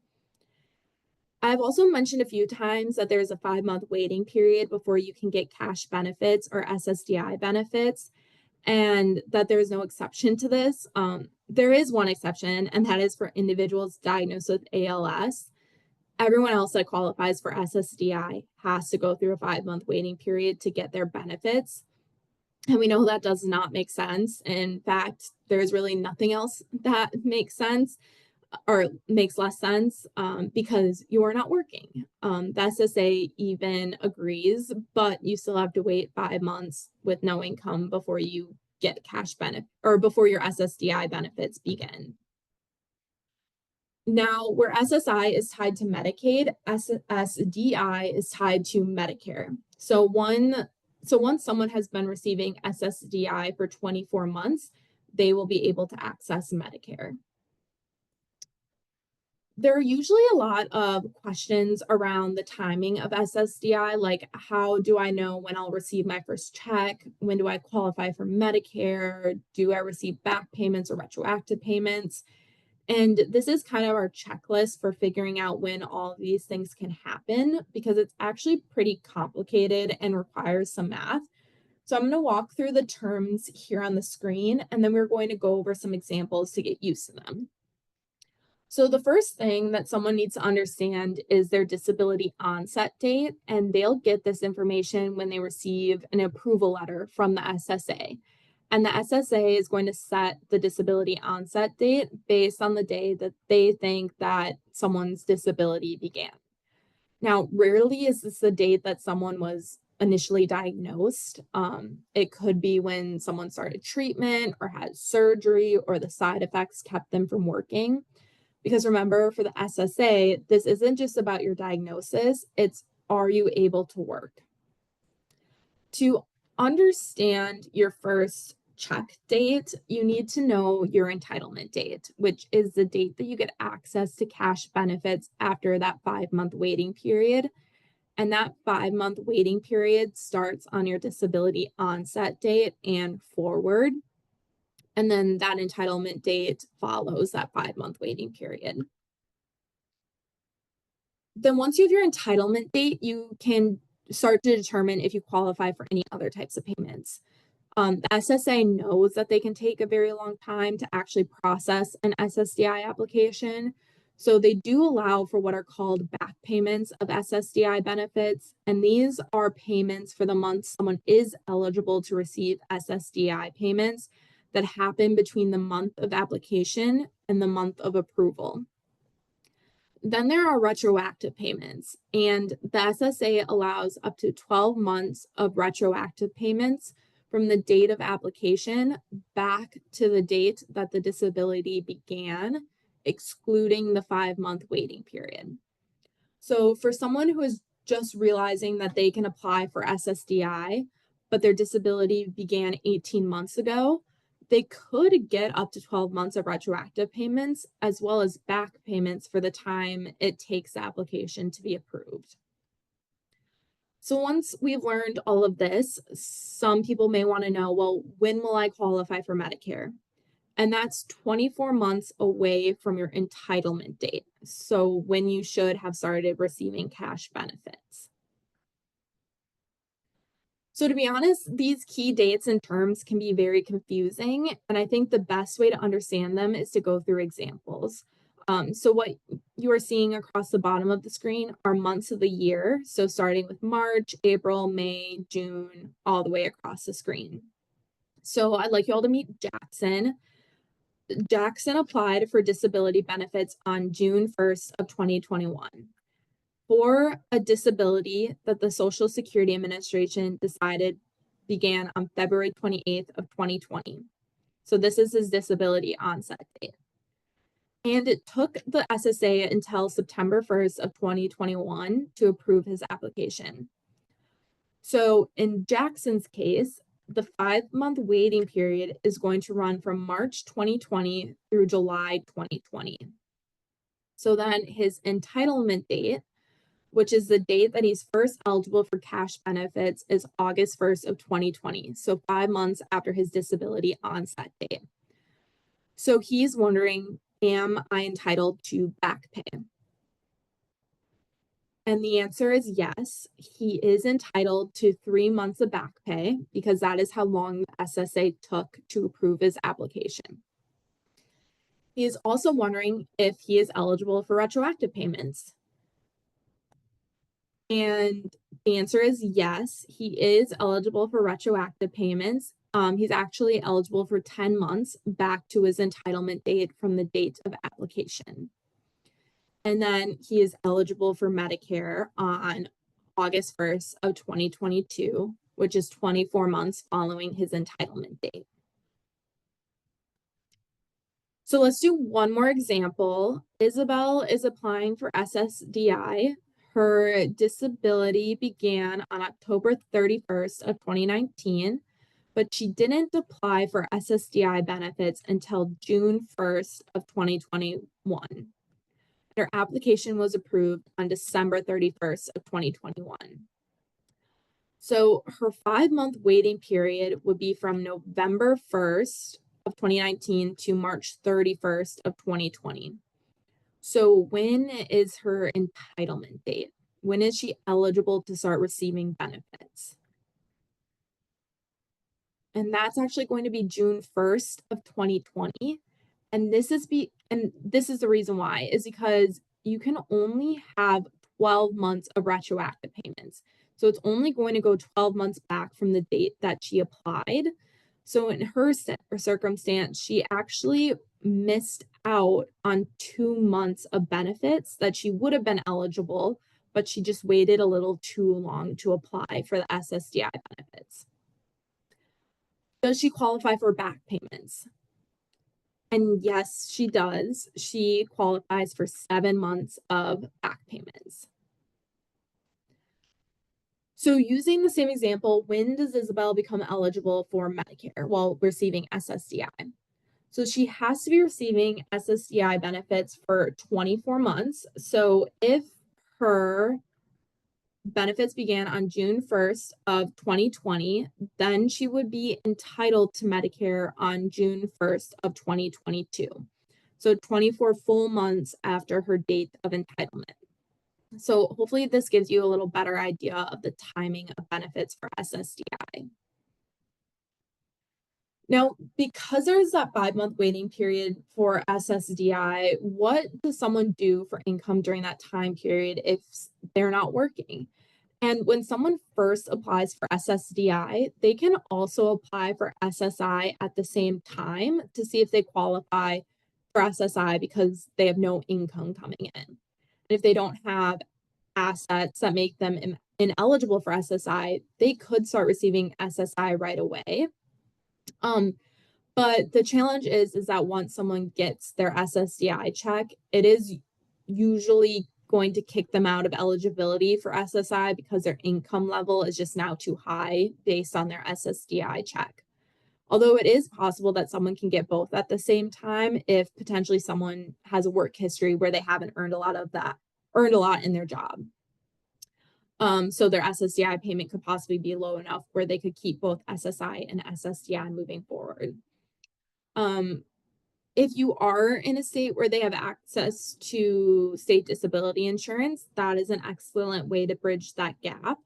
I've also mentioned a few times that there's a 5-month waiting period before you can get cash benefits or SSDI benefits, and that there is no exception to this. There is one exception, and that is for individuals diagnosed with ALS. Everyone else that qualifies for SSDI has to go through a 5-month waiting period to get their benefits. And we know that does not make sense. In fact, there's really nothing else that makes sense or makes less sense because you are not working. The SSA even agrees, but you still have to wait 5 months with no income before you get cash benefit or before your SSDI benefits begin. Now, where SSI is tied to Medicaid, SSDI is tied to Medicare. So once someone has been receiving SSDI for 24 months, they will be able to access Medicare. There are usually a lot of questions around the timing of SSDI, like how do I know when I'll receive my first check? When do I qualify for Medicare? Do I receive back payments or retroactive payments? And this is kind of our checklist for figuring out when all of these things can happen because it's actually pretty complicated and requires some math. So I'm going to walk through the terms here on the screen, and then we're going to go over some examples to get used to them. So the first thing that someone needs to understand is their disability onset date, and they'll get this information when they receive an approval letter from the SSA. And the SSA is going to set the disability onset date based on the day that they think that someone's disability began. Now, rarely is this the date that someone was initially diagnosed. It could be when someone started treatment or had surgery or the side effects kept them from working. Because remember, for the SSA, this isn't just about your diagnosis, it's are you able to work? To understand your first check date, you need to know your entitlement date, which is the date that you get access to cash benefits after that 5-month waiting period. And that 5-month waiting period starts on your disability onset date and forward. And then that entitlement date follows that 5-month waiting period. Then once you have your entitlement date, you can start to determine if you qualify for any other types of payments. The SSA knows that they can take a very long time to actually process an SSDI application. So they do allow for what are called back payments of SSDI benefits. And these are payments for the month someone is eligible to receive SSDI payments that happen between the month of application and the month of approval. Then there are retroactive payments, and the SSA allows up to 12 months of retroactive payments from the date of application back to the date that the disability began, excluding the 5-month waiting period. So for someone who is just realizing that they can apply for SSDI, but their disability began 18 months ago, they could get up to 12 months of retroactive payments as well as back payments for the time it takes the application to be approved. So once we've learned all of this, some people may want to know, well, when will I qualify for Medicare? And that's 24 months away from your entitlement date. So when you should have started receiving cash benefits. So to be honest, these key dates and terms can be very confusing, and I think the best way to understand them is to go through examples. So what you are seeing across the bottom of the screen are months of the year, so starting with March, April, May, June, all the way across the screen. So I'd like you all to meet Jackson. Jackson applied for disability benefits on June 1st of 2021. For a disability that the Social Security Administration decided began on February 28th of 2020. So this is his disability onset date. And it took the SSA until September 1st of 2021 to approve his application. So in Jackson's case, the 5-month waiting period is going to run from March 2020 through July 2020. So then his entitlement date, which is the date that he's first eligible for cash benefits, is August 1st of 2020, so 5 months after his disability onset date. So he's wondering, am I entitled to back pay? And the answer is yes, he is entitled to 3 months of back pay because that is how long the SSA took to approve his application. He is also wondering if he is eligible for retroactive payments. And the answer is yes, he is eligible for retroactive payments. He's actually eligible for 10 months back to his entitlement date from the date of application. And then he is eligible for Medicare on August 1st of 2022, which is 24 months following his entitlement date. So let's do one more example. Isabel is applying for SSDI. Her disability began on October 31st of 2019, but she didn't apply for SSDI benefits until June 1st of 2021. Her application was approved on December 31st of 2021. So her 5-month waiting period would be from November 1st of 2019 to March 31st of 2020. So when is her entitlement date? When is she eligible to start receiving benefits? And that's actually going to be June 1st of 2020. And this is the reason why is because you can only have 12 months of retroactive payments. So it's only going to go 12 months back from the date that she applied. So in her circumstance, she actually missed out on 2 months of benefits that she would have been eligible, but she just waited a little too long to apply for the SSDI benefits. Does she qualify for back payments? And yes, she does. She qualifies for 7 months of back payments. So using the same example, when does Isabel become eligible for Medicare while receiving SSDI? So she has to be receiving SSDI benefits for 24 months. So if her benefits began on June 1st of 2020, then she would be entitled to Medicare on June 1st of 2022. So 24 full months after her date of entitlement. So hopefully this gives you a little better idea of the timing of benefits for SSDI. Now, because there's that 5-month waiting period for SSDI, what does someone do for income during that time period if they're not working? And when someone first applies for SSDI, they can also apply for SSI at the same time to see if they qualify for SSI because they have no income coming in. And if they don't have assets that make them ineligible for SSI, they could start receiving SSI right away. But the challenge is that once someone gets their SSDI check, it is usually going to kick them out of eligibility for SSI because their income level is just now too high based on their SSDI check. Although it is possible that someone can get both at the same time if potentially someone has a work history where they haven't earned a lot in their job. So their SSDI payment could possibly be low enough where they could keep both SSI and SSDI moving forward. If you are in a state where they have access to state disability insurance, that is an excellent way to bridge that gap.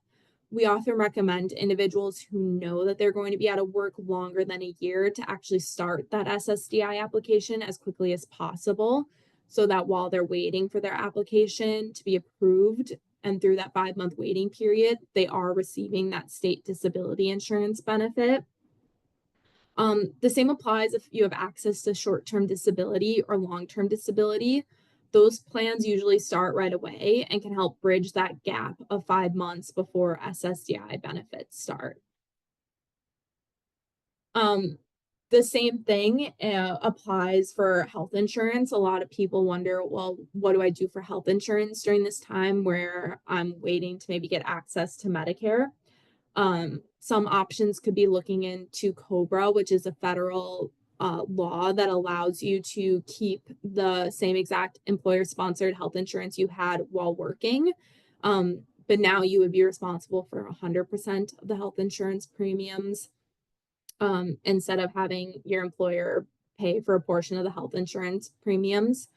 We often recommend individuals who know that they're going to be out of work longer than a year to actually start that SSDI application as quickly as possible so that while they're waiting for their application to be approved and through that 5-month waiting period, they are receiving that state disability insurance benefit. The same applies if you have access to short-term disability or long-term disability. Those plans usually start right away and can help bridge that gap of 5 months before SSDI benefits start. The same thing applies for health insurance. A lot of people wonder, well, what do I do for health insurance during this time where I'm waiting to maybe get access to Medicare? Some options could be looking into COBRA, which is a federal law that allows you to keep the same exact employer-sponsored health insurance you had while working. But now you would be responsible for 100% of the health insurance premiums instead of having your employer pay for a portion of the health insurance premiums.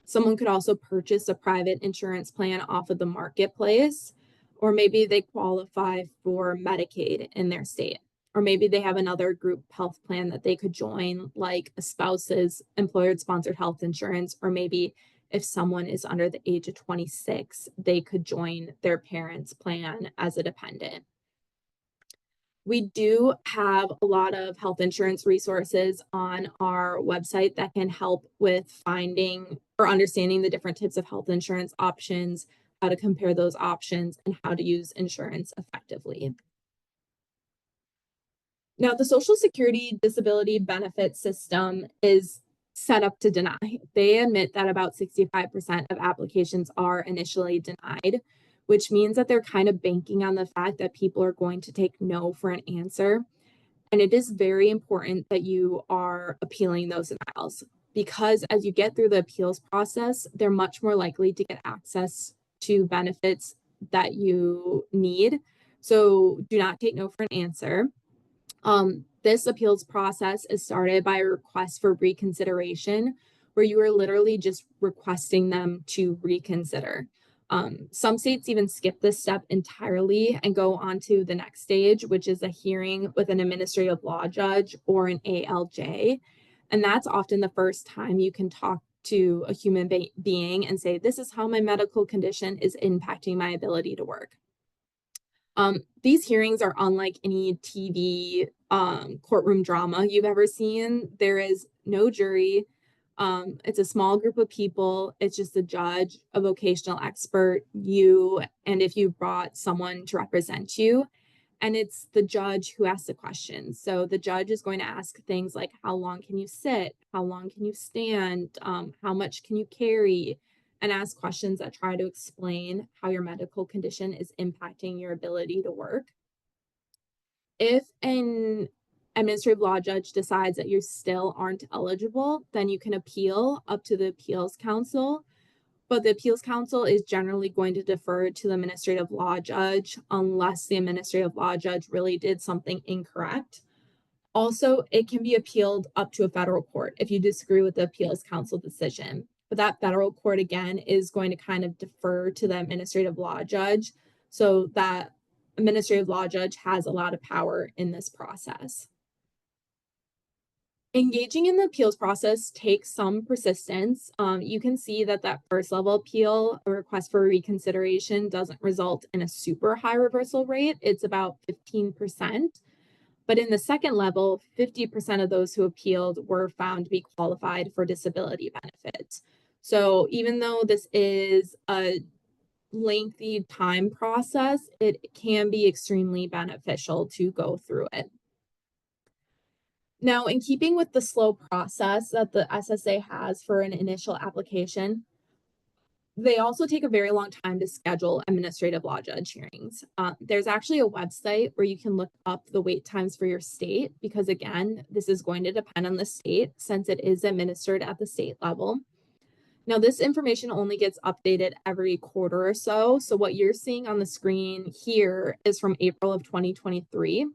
Someone could also purchase a private insurance plan off of the marketplace, or maybe they qualify for Medicaid in their state, or maybe they have another group health plan that they could join, like a spouse's employer-sponsored health insurance, or maybe if someone is under the age of 26, they could join their parents' plan as a dependent. We do have a lot of health insurance resources on our website that can help with finding or understanding the different types of health insurance options, how to compare those options, and how to use insurance effectively. Now, the Social Security disability benefit system is set up to deny. They admit that about 65% of applications are initially denied, which means that they're kind of banking on the fact that people are going to take no for an answer. And it is very important that you are appealing those denials because as you get through the appeals process, they're much more likely to get access to benefits that you need. So do not take no for an answer. This appeals process is started by a request for reconsideration, where you are literally just requesting them to reconsider. Some states even skip this step entirely and go on to the next stage, which is a hearing with an administrative law judge or an ALJ. And that's often the first time you can talk to a human being and say, this is how my medical condition is impacting my ability to work. These hearings are unlike any TV courtroom drama you've ever seen. There is no jury. It's a small group of people. It's just a judge, a vocational expert, you, and if you brought someone to represent you. And it's the judge who asks the questions. So the judge is going to ask things like, how long can you sit? How long can you stand? How much can you carry? And ask questions that try to explain how your medical condition is impacting your ability to work. If an administrative law judge decides that you still aren't eligible, then you can appeal up to the appeals council. But the appeals council is generally going to defer to the administrative law judge unless the administrative law judge really did something incorrect. Also, it can be appealed up to a federal court if you disagree with the appeals council decision. But that federal court, again, is going to kind of defer to the administrative law judge. So that administrative law judge has a lot of power in this process. Engaging in the appeals process takes some persistence. You can see that first level appeal, a request for reconsideration, doesn't result in a super high reversal rate. It's about 15%. But in the second level, 50% of those who appealed were found to be qualified for disability benefits. So even though this is a lengthy time process, it can be extremely beneficial to go through it. Now, in keeping with the slow process that the SSA has for an initial application, they also take a very long time to schedule administrative law judge hearings. There's actually a website where you can look up the wait times for your state, because again, this is going to depend on the state since it is administered at the state level. Now, this information only gets updated every quarter or so. So what you're seeing on the screen here is from April of 2023.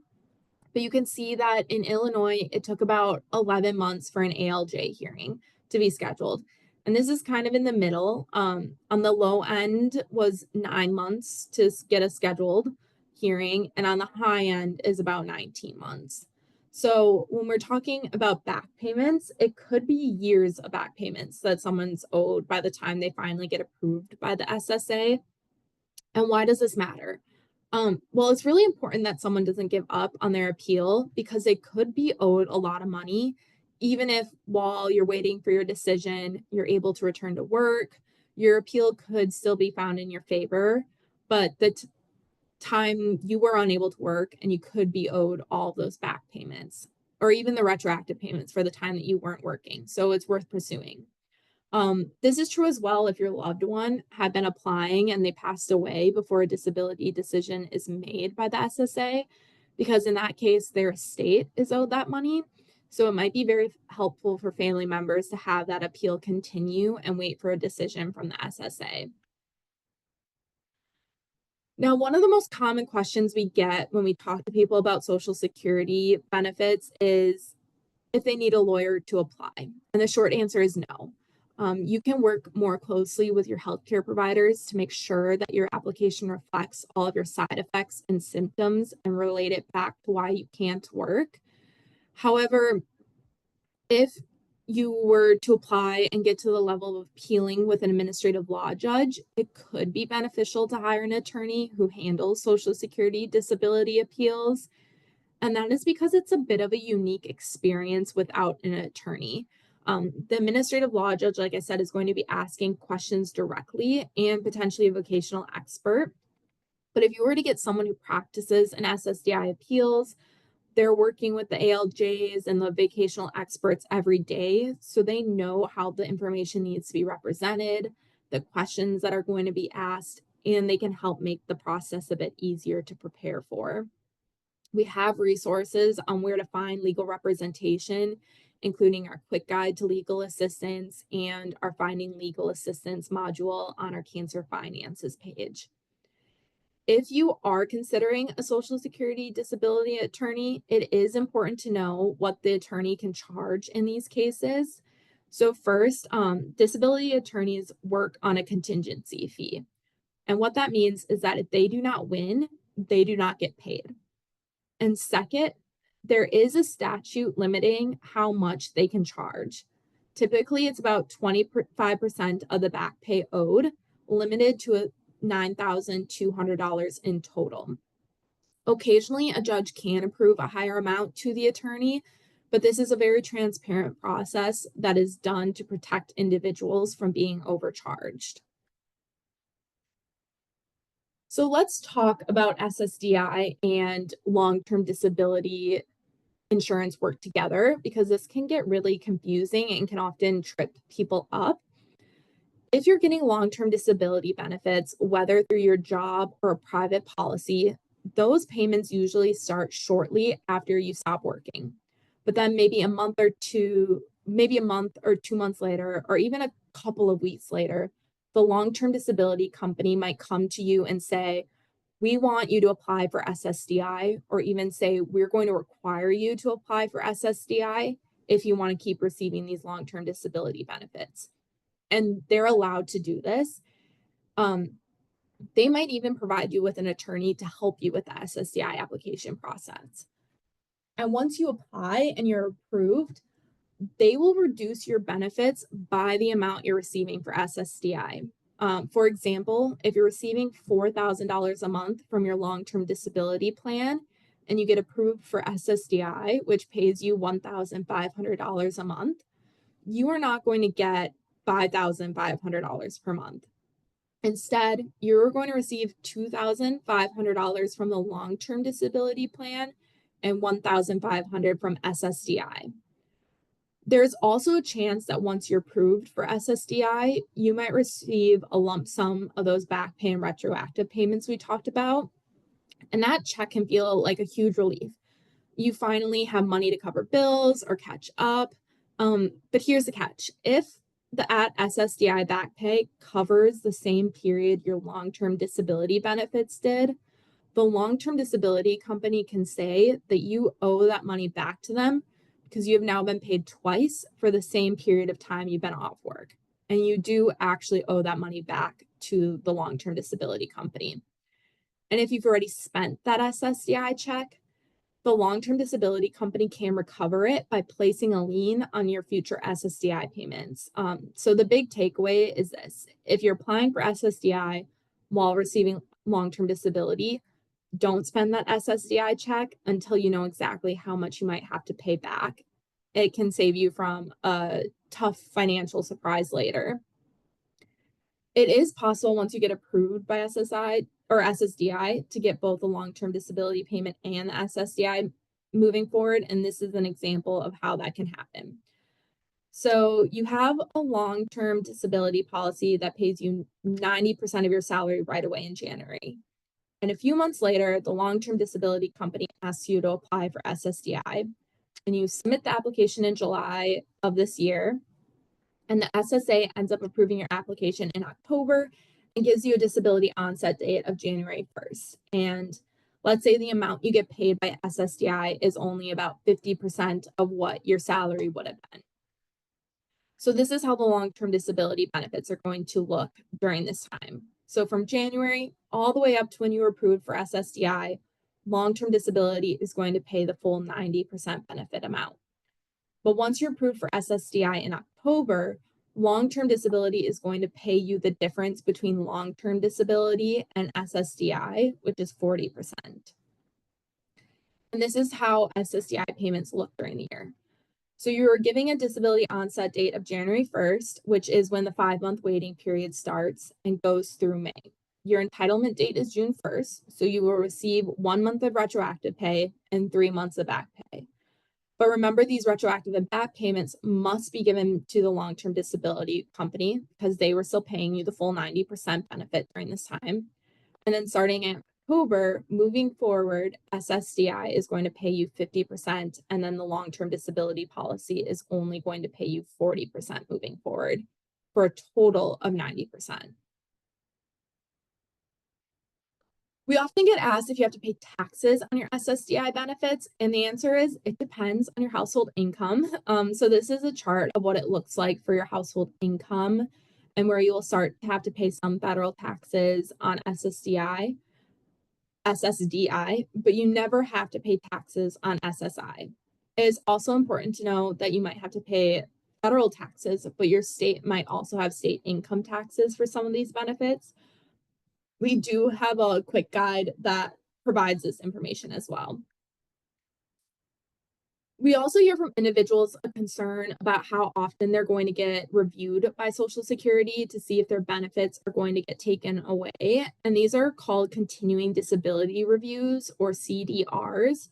But you can see that in Illinois, it took about 11 months for an ALJ hearing to be scheduled. And this is kind of in the middle. On the low end was 9 months to get a scheduled hearing, and on the high end is about 19 months. So when we're talking about back payments, it could be years of back payments that someone's owed by the time they finally get approved by the SSA. And why does this matter? Well, it's really important that someone doesn't give up on their appeal because they could be owed a lot of money, even if while you're waiting for your decision, you're able to return to work, your appeal could still be found in your favor, but the time you were unable to work and you could be owed all those back payments or even the retroactive payments for the time that you weren't working. So it's worth pursuing. This is true as well if your loved one had been applying and they passed away before a disability decision is made by the SSA, because in that case, their estate is owed that money. So it might be very helpful for family members to have that appeal continue and wait for a decision from the SSA. Now, one of the most common questions we get when we talk to people about Social Security benefits is if they need a lawyer to apply. And the short answer is no. You can work more closely with your healthcare providers to make sure that your application reflects all of your side effects and symptoms and relate it back to why you can't work. However, if you were to apply and get to the level of appealing with an administrative law judge, it could be beneficial to hire an attorney who handles Social Security disability appeals. And that is because it's a bit of a unique experience without an attorney. The administrative law judge, like I said, is going to be asking questions directly and potentially a vocational expert. But if you were to get someone who practices in SSDI appeals, they're working with the ALJs and the vocational experts every day, so they know how the information needs to be represented, the questions that are going to be asked, and they can help make the process a bit easier to prepare for. We have resources on where to find legal representation, including our quick guide to legal assistance and our finding legal assistance module on our cancer finances page. If you are considering a Social Security disability attorney, it is important to know what the attorney can charge in these cases. So first, disability attorneys work on a contingency fee. And what that means is that if they do not win, they do not get paid. And second, there is a statute limiting how much they can charge. Typically, it's about 25% of the back pay owed, limited to $9,200 in total. Occasionally, a judge can approve a higher amount to the attorney, but this is a very transparent process that is done to protect individuals from being overcharged. So let's talk about SSDI and long-term disability insurance work together, because this can get really confusing and can often trip people up. If you're getting long-term disability benefits, whether through your job or a private policy, those payments usually start shortly after you stop working. But then maybe a month or 2 months later, or even a couple of weeks later, the long-term disability company might come to you and say, we want you to apply for SSDI, or even say, we're going to require you to apply for SSDI if you want to keep receiving these long-term disability benefits. And they're allowed to do this. They might even provide you with an attorney to help you with the SSDI application process. And once you apply and you're approved, they will reduce your benefits by the amount you're receiving for SSDI. For example, if you're receiving $4,000 a month from your long-term disability plan and you get approved for SSDI, which pays you $1,500 a month, you are not going to get $5,500 per month. Instead, you're going to receive $2,500 from the long-term disability plan and $1,500 from SSDI. There's also a chance that once you're approved for SSDI, you might receive a lump sum of those back pay and retroactive payments we talked about. And that check can feel like a huge relief. You finally have money to cover bills or catch up. But here's the catch. If the SSDI back pay covers the same period your long-term disability benefits did, the long-term disability company can say that you owe that money back to them because you have now been paid twice for the same period of time you've been off work. And you do actually owe that money back to the long-term disability company. And if you've already spent that SSDI check, the long-term disability company can recover it by placing a lien on your future SSDI payments. So the big takeaway is this: if you're applying for SSDI while receiving long-term disability, don't spend that SSDI check until you know exactly how much you might have to pay back. It can save you from a tough financial surprise later. It is possible once you get approved by SSI or SSDI to get both the long-term disability payment and the SSDI moving forward. And this is an example of how that can happen. So you have a long-term disability policy that pays you 90% of your salary right away in January. And a few months later, the long-term disability company asks you to apply for SSDI, and you submit the application in July of this year. And the SSA ends up approving your application in October and gives you a disability onset date of January 1st. And let's say the amount you get paid by SSDI is only about 50% of what your salary would have been. So this is how the long-term disability benefits are going to look during this time. So from January all the way up to when you were approved for SSDI, long-term disability is going to pay the full 90% benefit amount. But once you're approved for SSDI in October, long-term disability is going to pay you the difference between long-term disability and SSDI, which is 40%. And this is how SSDI payments look during the year. So you are giving a disability onset date of January 1st, which is when the 5-month waiting period starts and goes through May. Your entitlement date is June 1st, so you will receive 1 month of retroactive pay and 3 months of back pay. But remember, these retroactive and back payments must be given to the long-term disability company because they were still paying you the full 90% benefit during this time. And then starting in October, moving forward, SSDI is going to pay you 50%, and then the long-term disability policy is only going to pay you 40% moving forward for a total of 90%. We often get asked if you have to pay taxes on your SSDI benefits, and the answer is it depends on your household income. So this is a chart of what it looks like for your household income and where you will start to have to pay some federal taxes on SSDI, but you never have to pay taxes on SSI. It is also important to know that you might have to pay federal taxes, but your state might also have state income taxes for some of these benefits. We do have a quick guide that provides this information as well. We also hear from individuals a concern about how often they're going to get reviewed by Social Security to see if their benefits are going to get taken away. And these are called continuing disability reviews, or CDRs.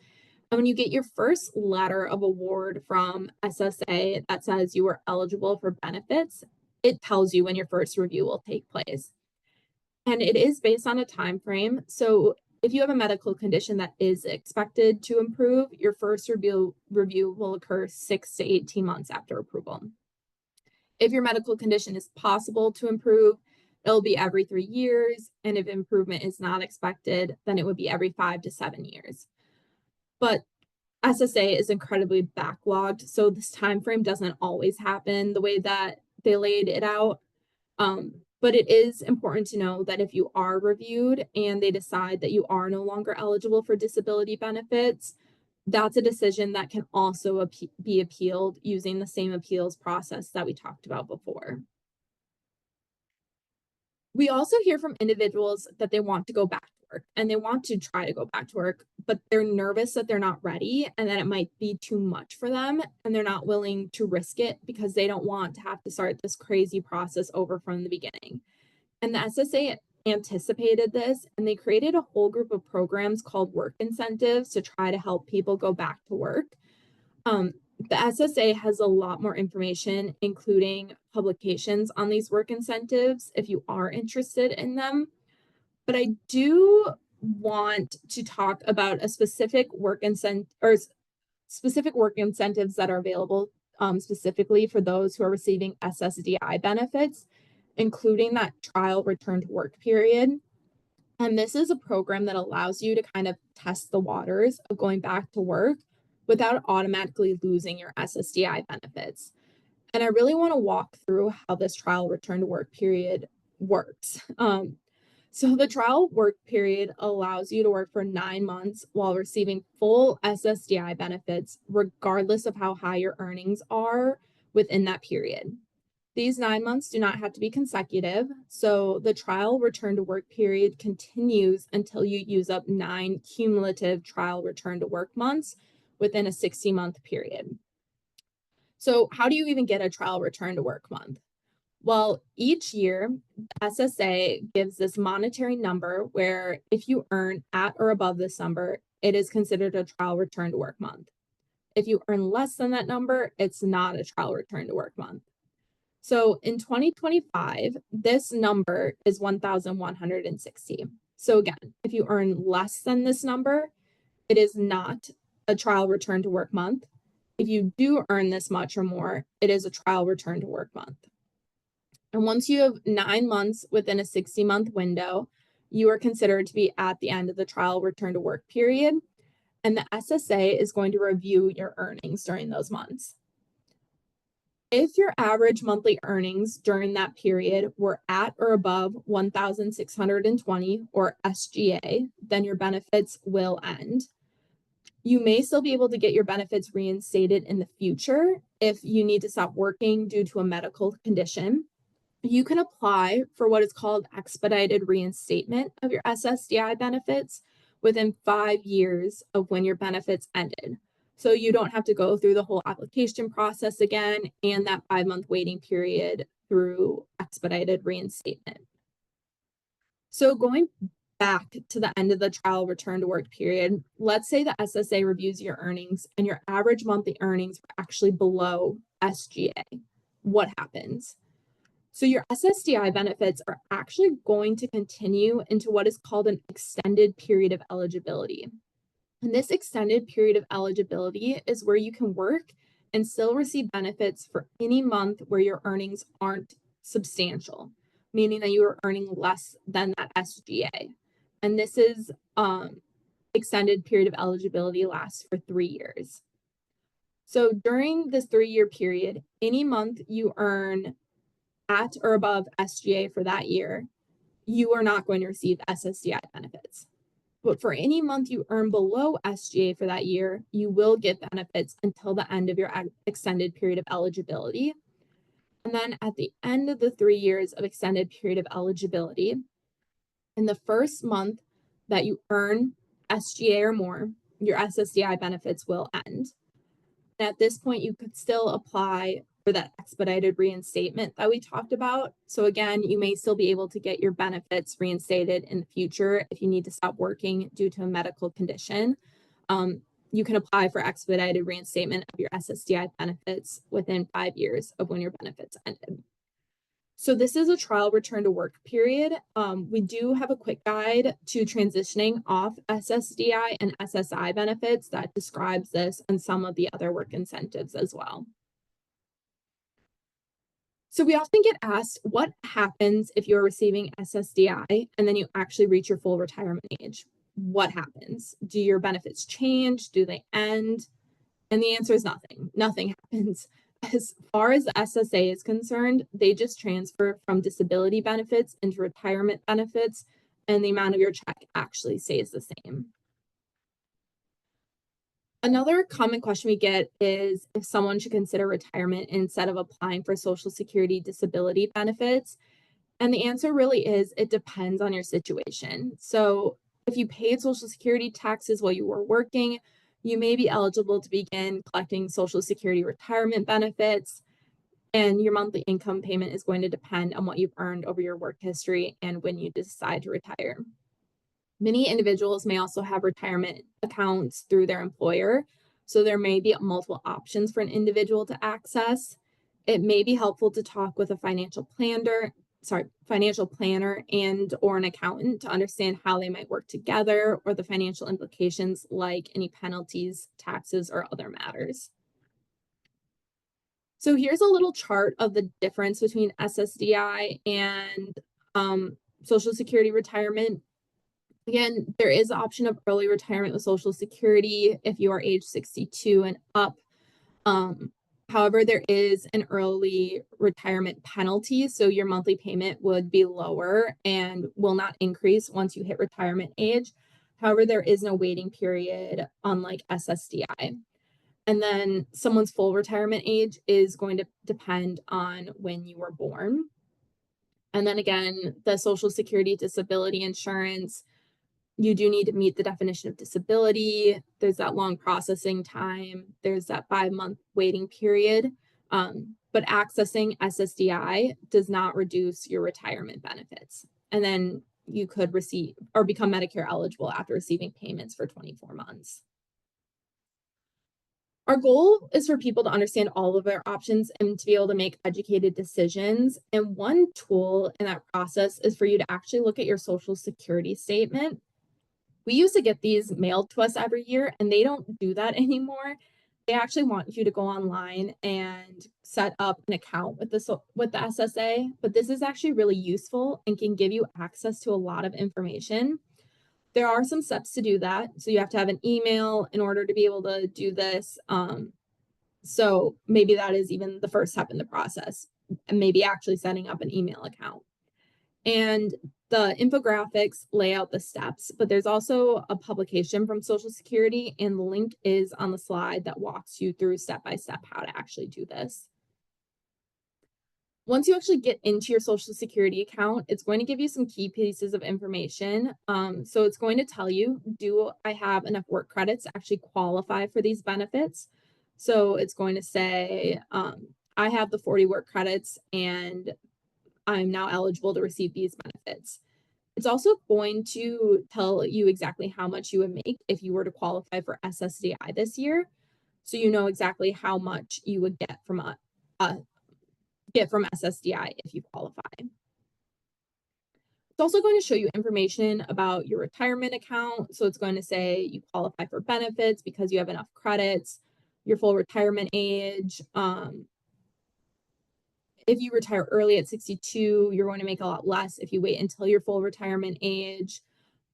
And when you get your first letter of award from SSA that says you are eligible for benefits, it tells you when your first review will take place. And it is based on a time frame. So if you have a medical condition that is expected to improve, your first review will occur 6 to 18 months after approval. If your medical condition is possible to improve, it'll be every 3 years. And if improvement is not expected, then it would be every 5 to 7 years. But SSA is incredibly backlogged, so this time frame doesn't always happen the way that they laid it out. But it is important to know that if you are reviewed and they decide that you are no longer eligible for disability benefits, that's a decision that can also be appealed using the same appeals process that we talked about before. We also hear from individuals that they want to go back to work and they want to try to go back to work, but they're nervous that they're not ready and that it might be too much for them, and they're not willing to risk it because they don't want to have to start this crazy process over from the beginning. And the SSA anticipated this, and they created a whole group of programs called work incentives to try to help people go back to work. The SSA has a lot more information, including publications on these work incentives if you are interested in them. But I do want to talk about a specific work incentive or specific work incentives that are available specifically for those who are receiving SSDI benefits, including that trial return to work period. And this is a program that allows you to kind of test the waters of going back to work without automatically losing your SSDI benefits. And I really want to walk through how this trial return to work period works. So the trial work period allows you to work for 9 months while receiving full SSDI benefits, regardless of how high your earnings are within that period. These 9 months do not have to be consecutive, so the trial return to work period continues until you use up 9 cumulative trial return to work months within a 60-month period. So how do you even get a trial return to work month? Well, each year, SSA gives this monetary number where if you earn at or above this number, it is considered a trial return to work month. If you earn less than that number, it's not a trial return to work month. So in 2025, this number is 1,160. So again, if you earn less than this number, it is not a trial return to work month. If you do earn this much or more, it is a trial return to work month. And once you have 9 months within a 60-month window, you are considered to be at the end of the trial return to work period. And the SSA is going to review your earnings during those months. If your average monthly earnings during that period were at or above 1,620 or SGA, then your benefits will end. You may still be able to get your benefits reinstated in the future if you need to stop working due to a medical condition. You can apply for what is called expedited reinstatement of your SSDI benefits within 5 years of when your benefits ended. So you don't have to go through the whole application process again and that 5-month waiting period through expedited reinstatement. So going back to the end of the trial return to work period, let's say the SSA reviews your earnings and your average monthly earnings were actually below SGA. What happens? So your SSDI benefits are actually going to continue into what is called an extended period of eligibility. And this extended period of eligibility is where you can work and still receive benefits for any month where your earnings aren't substantial, meaning that you are earning less than that SGA. And this is extended period of eligibility lasts for 3 years. So during this 3-year period, any month you earn at or above SGA for that year, you are not going to receive SSDI benefits. But for any month you earn below SGA for that year, you will get benefits until the end of your extended period of eligibility. And then at the end of the 3 years of extended period of eligibility, in the first month that you earn SGA or more, your SSDI benefits will end. And at this point, you could still apply for that expedited reinstatement that we talked about. So again, you may still be able to get your benefits reinstated in the future if you need to stop working due to a medical condition. You can apply for expedited reinstatement of your SSDI benefits within 5 years of when your benefits ended. So this is a trial return to work period. We do have a quick guide to transitioning off SSDI and SSI benefits that describes this and some of the other work incentives as well. So we often get asked, what happens if you're receiving SSDI and then you actually reach your full retirement age? What happens? Do your benefits change? Do they end? And the answer is nothing. Nothing happens. As far as the SSA is concerned, they just transfer from disability benefits into retirement benefits, and the amount of your check actually stays the same. Another common question we get is if someone should consider retirement instead of applying for Social Security disability benefits. And the answer really is it depends on your situation. So if you paid Social Security taxes while you were working, you may be eligible to begin collecting Social Security retirement benefits, and your monthly income payment is going to depend on what you've earned over your work history and when you decide to retire. Many individuals may also have retirement accounts through their employer, so there may be multiple options for an individual to access. It may be helpful to talk with a financial planner and or an accountant to understand how they might work together or the financial implications like any penalties, taxes, or other matters. So here's a little chart of the difference between SSDI and Social Security retirement. Again, there is the option of early retirement with Social Security if you are age 62 and up. However, there is an early retirement penalty, so your monthly payment would be lower and will not increase once you hit retirement age. However, there is no waiting period, unlike SSDI. And then someone's full retirement age is going to depend on when you were born. And then again, the Social Security disability insurance, you do need to meet the definition of disability. There's that long processing time. There's that 5-month waiting period. But accessing SSDI does not reduce your retirement benefits. And then you could receive or become Medicare eligible after receiving payments for 24 months. Our goal is for people to understand all of their options and to be able to make educated decisions. And one tool in that process is for you to actually look at your Social Security statement. We used to get these mailed to us every year, and they don't do that anymore. They actually want you to go online and set up an account with the SSA, but this is actually really useful and can give you access to a lot of information. There are some steps to do that. So you have to have an email in order to be able to do this. So maybe that is even the first step in the process, and maybe actually setting up an email account. And The infographics lay out the steps, but there's also a publication from Social Security, and the link is on the slide that walks you through step by step how to actually do this. Once you actually get into your Social Security account, it's going to give you some key pieces of information. So it's going to tell you, do I have enough work credits to actually qualify for these benefits? So it's going to say, I have the 40 work credits and I'm now eligible to receive these benefits. It's also going to tell you exactly how much you would make if you were to qualify for SSDI this year. So you know exactly how much you would get from SSDI if you qualify. It's also going to show you information about your retirement account. So it's going to say you qualify for benefits because you have enough credits, your full retirement age. If you retire early at 62, you're going to make a lot less if you wait until your full retirement age.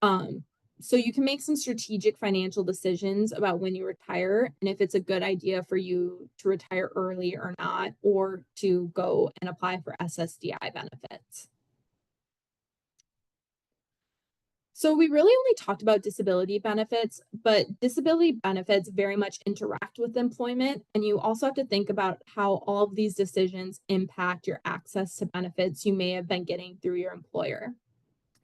So you can make some strategic financial decisions about when you retire and if it's a good idea for you to retire early or not, or to go and apply for SSDI benefits. So we really only talked about disability benefits, but disability benefits very much interact with employment. And you also have to think about how all of these decisions impact your access to benefits you may have been getting through your employer.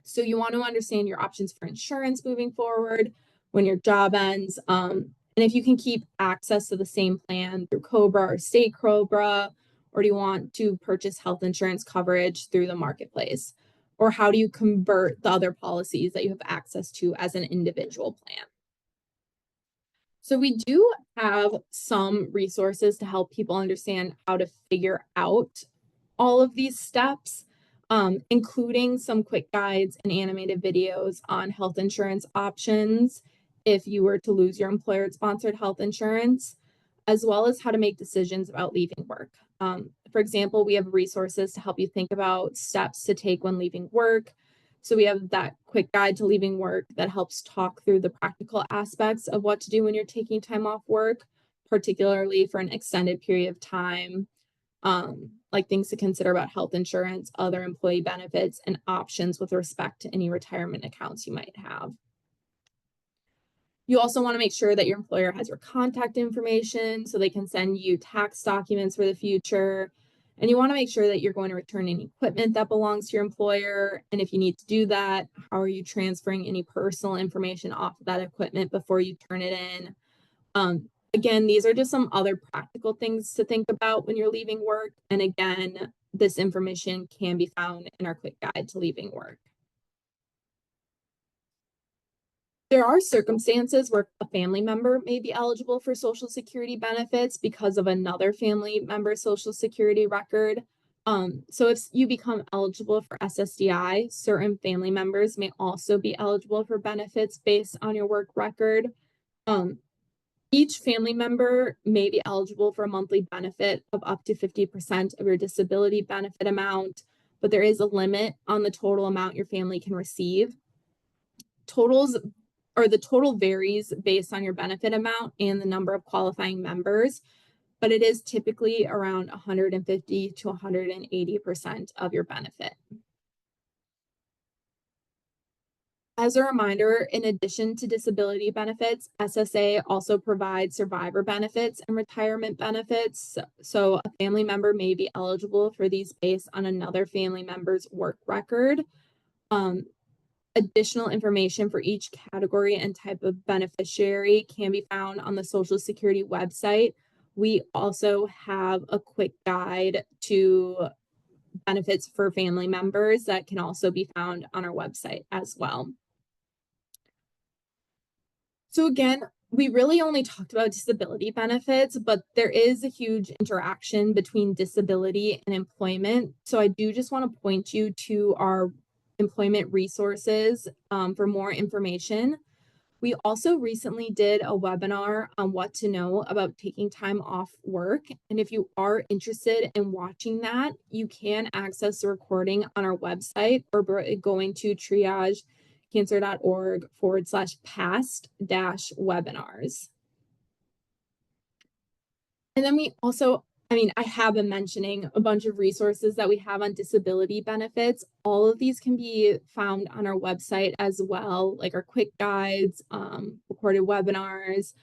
So you want to understand your options for insurance moving forward when your job ends. And if you can keep access to the same plan through COBRA or state COBRA, or do you want to purchase health insurance coverage through the marketplace? Or how do you convert the other policies that you have access to as an individual plan? So we do have some resources to help people understand how to figure out all of these steps, including some quick guides and animated videos on health insurance options if you were to lose your employer-sponsored health insurance, as well as how to make decisions about leaving work. For example, we have resources to help you think about steps to take when leaving work. So we have that quick guide to leaving work that helps talk through the practical aspects of what to do when you're taking time off work, particularly for an extended period of time, like things to consider about health insurance, other employee benefits, and options with respect to any retirement accounts you might have. You also want to make sure that your employer has your contact information so they can send you tax documents for the future. And you want to make sure that you're going to return any equipment that belongs to your employer. And if you need to do that, how are you transferring any personal information off of that equipment before you turn it in? Again, these are just some other practical things to think about when you're leaving work. And again, this information can be found in our quick guide to leaving work. There are circumstances where a family member may be eligible for Social Security benefits because of another family member's Social Security record. So if you become eligible for SSDI, certain family members may also be eligible for benefits based on your work record. Each family member may be eligible for a monthly benefit of up to 50% of your disability benefit amount, but there is a limit on the total amount your family can receive. The total varies based on your benefit amount and the number of qualifying members, but it is typically around 150 to 180% of your benefit. As a reminder, in addition to disability benefits, SSA also provides survivor benefits and retirement benefits. So a family member may be eligible for these based on another family member's work record. Additional information for each category and type of beneficiary can be found on the Social Security website. We also have a quick guide to benefits for family members that can also be found on our website as well. So again, we really only talked about disability benefits, but there is a huge interaction between disability and employment. So I do just want to point you to our employment resources for more information. We also recently did a webinar on what to know about taking time off work. And if you are interested in watching that, you can access the recording on our website or going to triagecancer.org/past-webinars. And then we also I mean, I have been mentioning a bunch of resources that we have on disability benefits. All of these can be found on our website as well, like our quick guides, recorded webinars.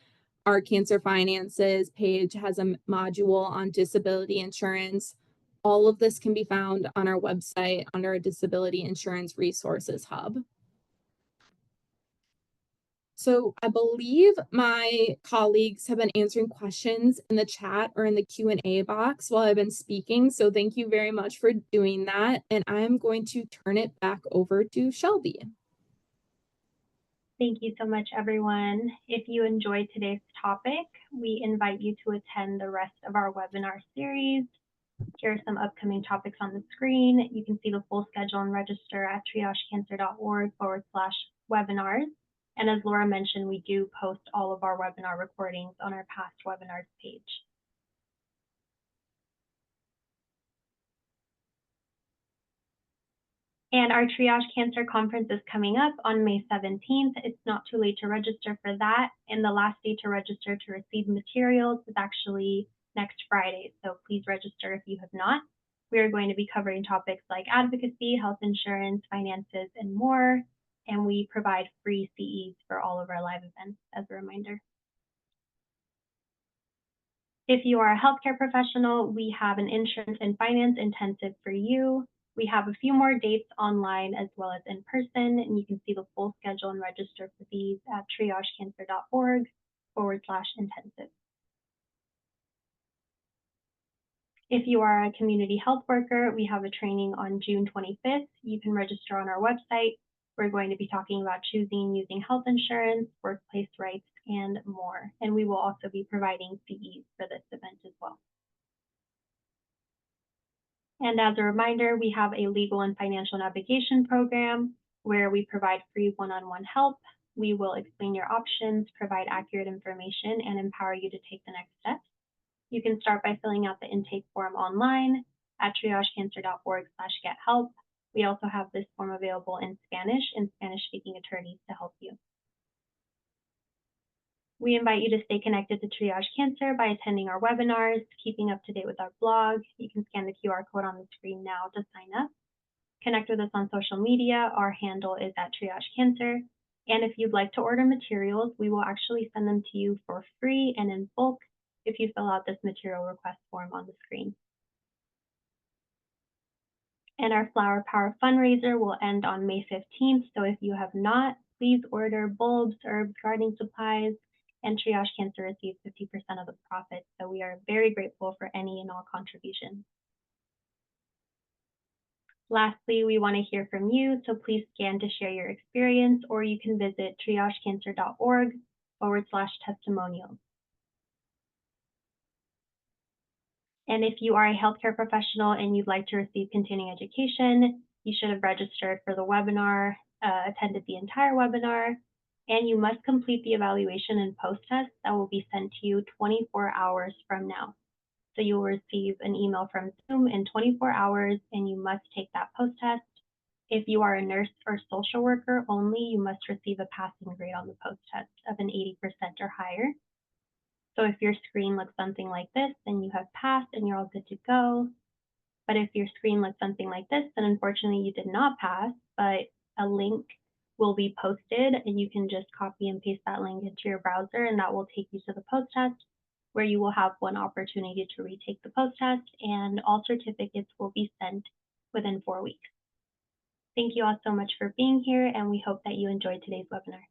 Our cancer finances page has a module on disability insurance. All of this can be found on our website under a disability insurance resources hub. So I believe my colleagues have been answering questions in the chat or in the Q&A box while I've been speaking. So thank you very much for doing that. And I'm going to turn it back over to Shelby. Thank you so much, everyone. If you enjoyed today's topic, we invite you to attend the rest of our webinar series. Here are some upcoming topics on the screen. You can see the full schedule and register at triagecancer.org/webinars. And as Laura mentioned, we do post all of our webinar recordings on our past webinars page. And our Triage Cancer Conference is coming up on May 17th. It's not too late to register for that. And the last day to register to receive materials is actually next Friday. So please register if you have not. We are going to be covering topics like advocacy, health insurance, finances, and more. And we provide free CEs for all of our live events as a reminder. If you are a healthcare professional, we have an insurance and finance intensive for you. We have a few more dates online as well as in person, and you can see the full schedule and register for these at triagecancer.org/intensive. If you are a community health worker, we have a training on June 25th. You can register on our website. We're going to be talking about choosing and using health insurance, workplace rights, and more. And we will also be providing CEs for this event as well. And as a reminder, we have a legal and financial navigation program where we provide free one-on-one help. We will explain your options, provide accurate information, and empower you to take the next steps. You can start by filling out the intake form online at triagecancer.org/gethelp. We also have this form available in Spanish and Spanish-speaking attorneys to help you. We invite you to stay connected to Triage Cancer by attending our webinars, keeping up to date with our blog. You can scan the QR code on the screen now to sign up. Connect with us on social media. Our handle is at Triage Cancer. And if you'd like to order materials, we will actually send them to you for free and in bulk if you fill out this material request form on the screen. And our Flower Power fundraiser will end on May 15th. So if you have not, please order bulbs, herbs, gardening supplies, and Triage Cancer receives 50% of the profits. So we are very grateful for any and all contributions. Lastly, we want to hear from you, so please scan to share your experience, or you can visit triagecancer.org/testimonials. And if you are a healthcare professional and you'd like to receive continuing education, you should have registered for the webinar, attended the entire webinar, and you must complete the evaluation and post-test that will be sent to you 24 hours from now. So you will receive an email from Zoom in 24 hours, and you must take that post-test. If you are a nurse or social worker only, you must receive a passing grade on the post-test of an 80% or higher. So if your screen looks something like this, then you have passed and you're all good to go. But if your screen looks something like this, then unfortunately you did not pass, but a link will be posted and you can just copy and paste that link into your browser, and that will take you to the post-test, where you will have one opportunity to retake the post-test, and all certificates will be sent within 4 weeks. Thank you all so much for being here, and we hope that you enjoyed today's webinar.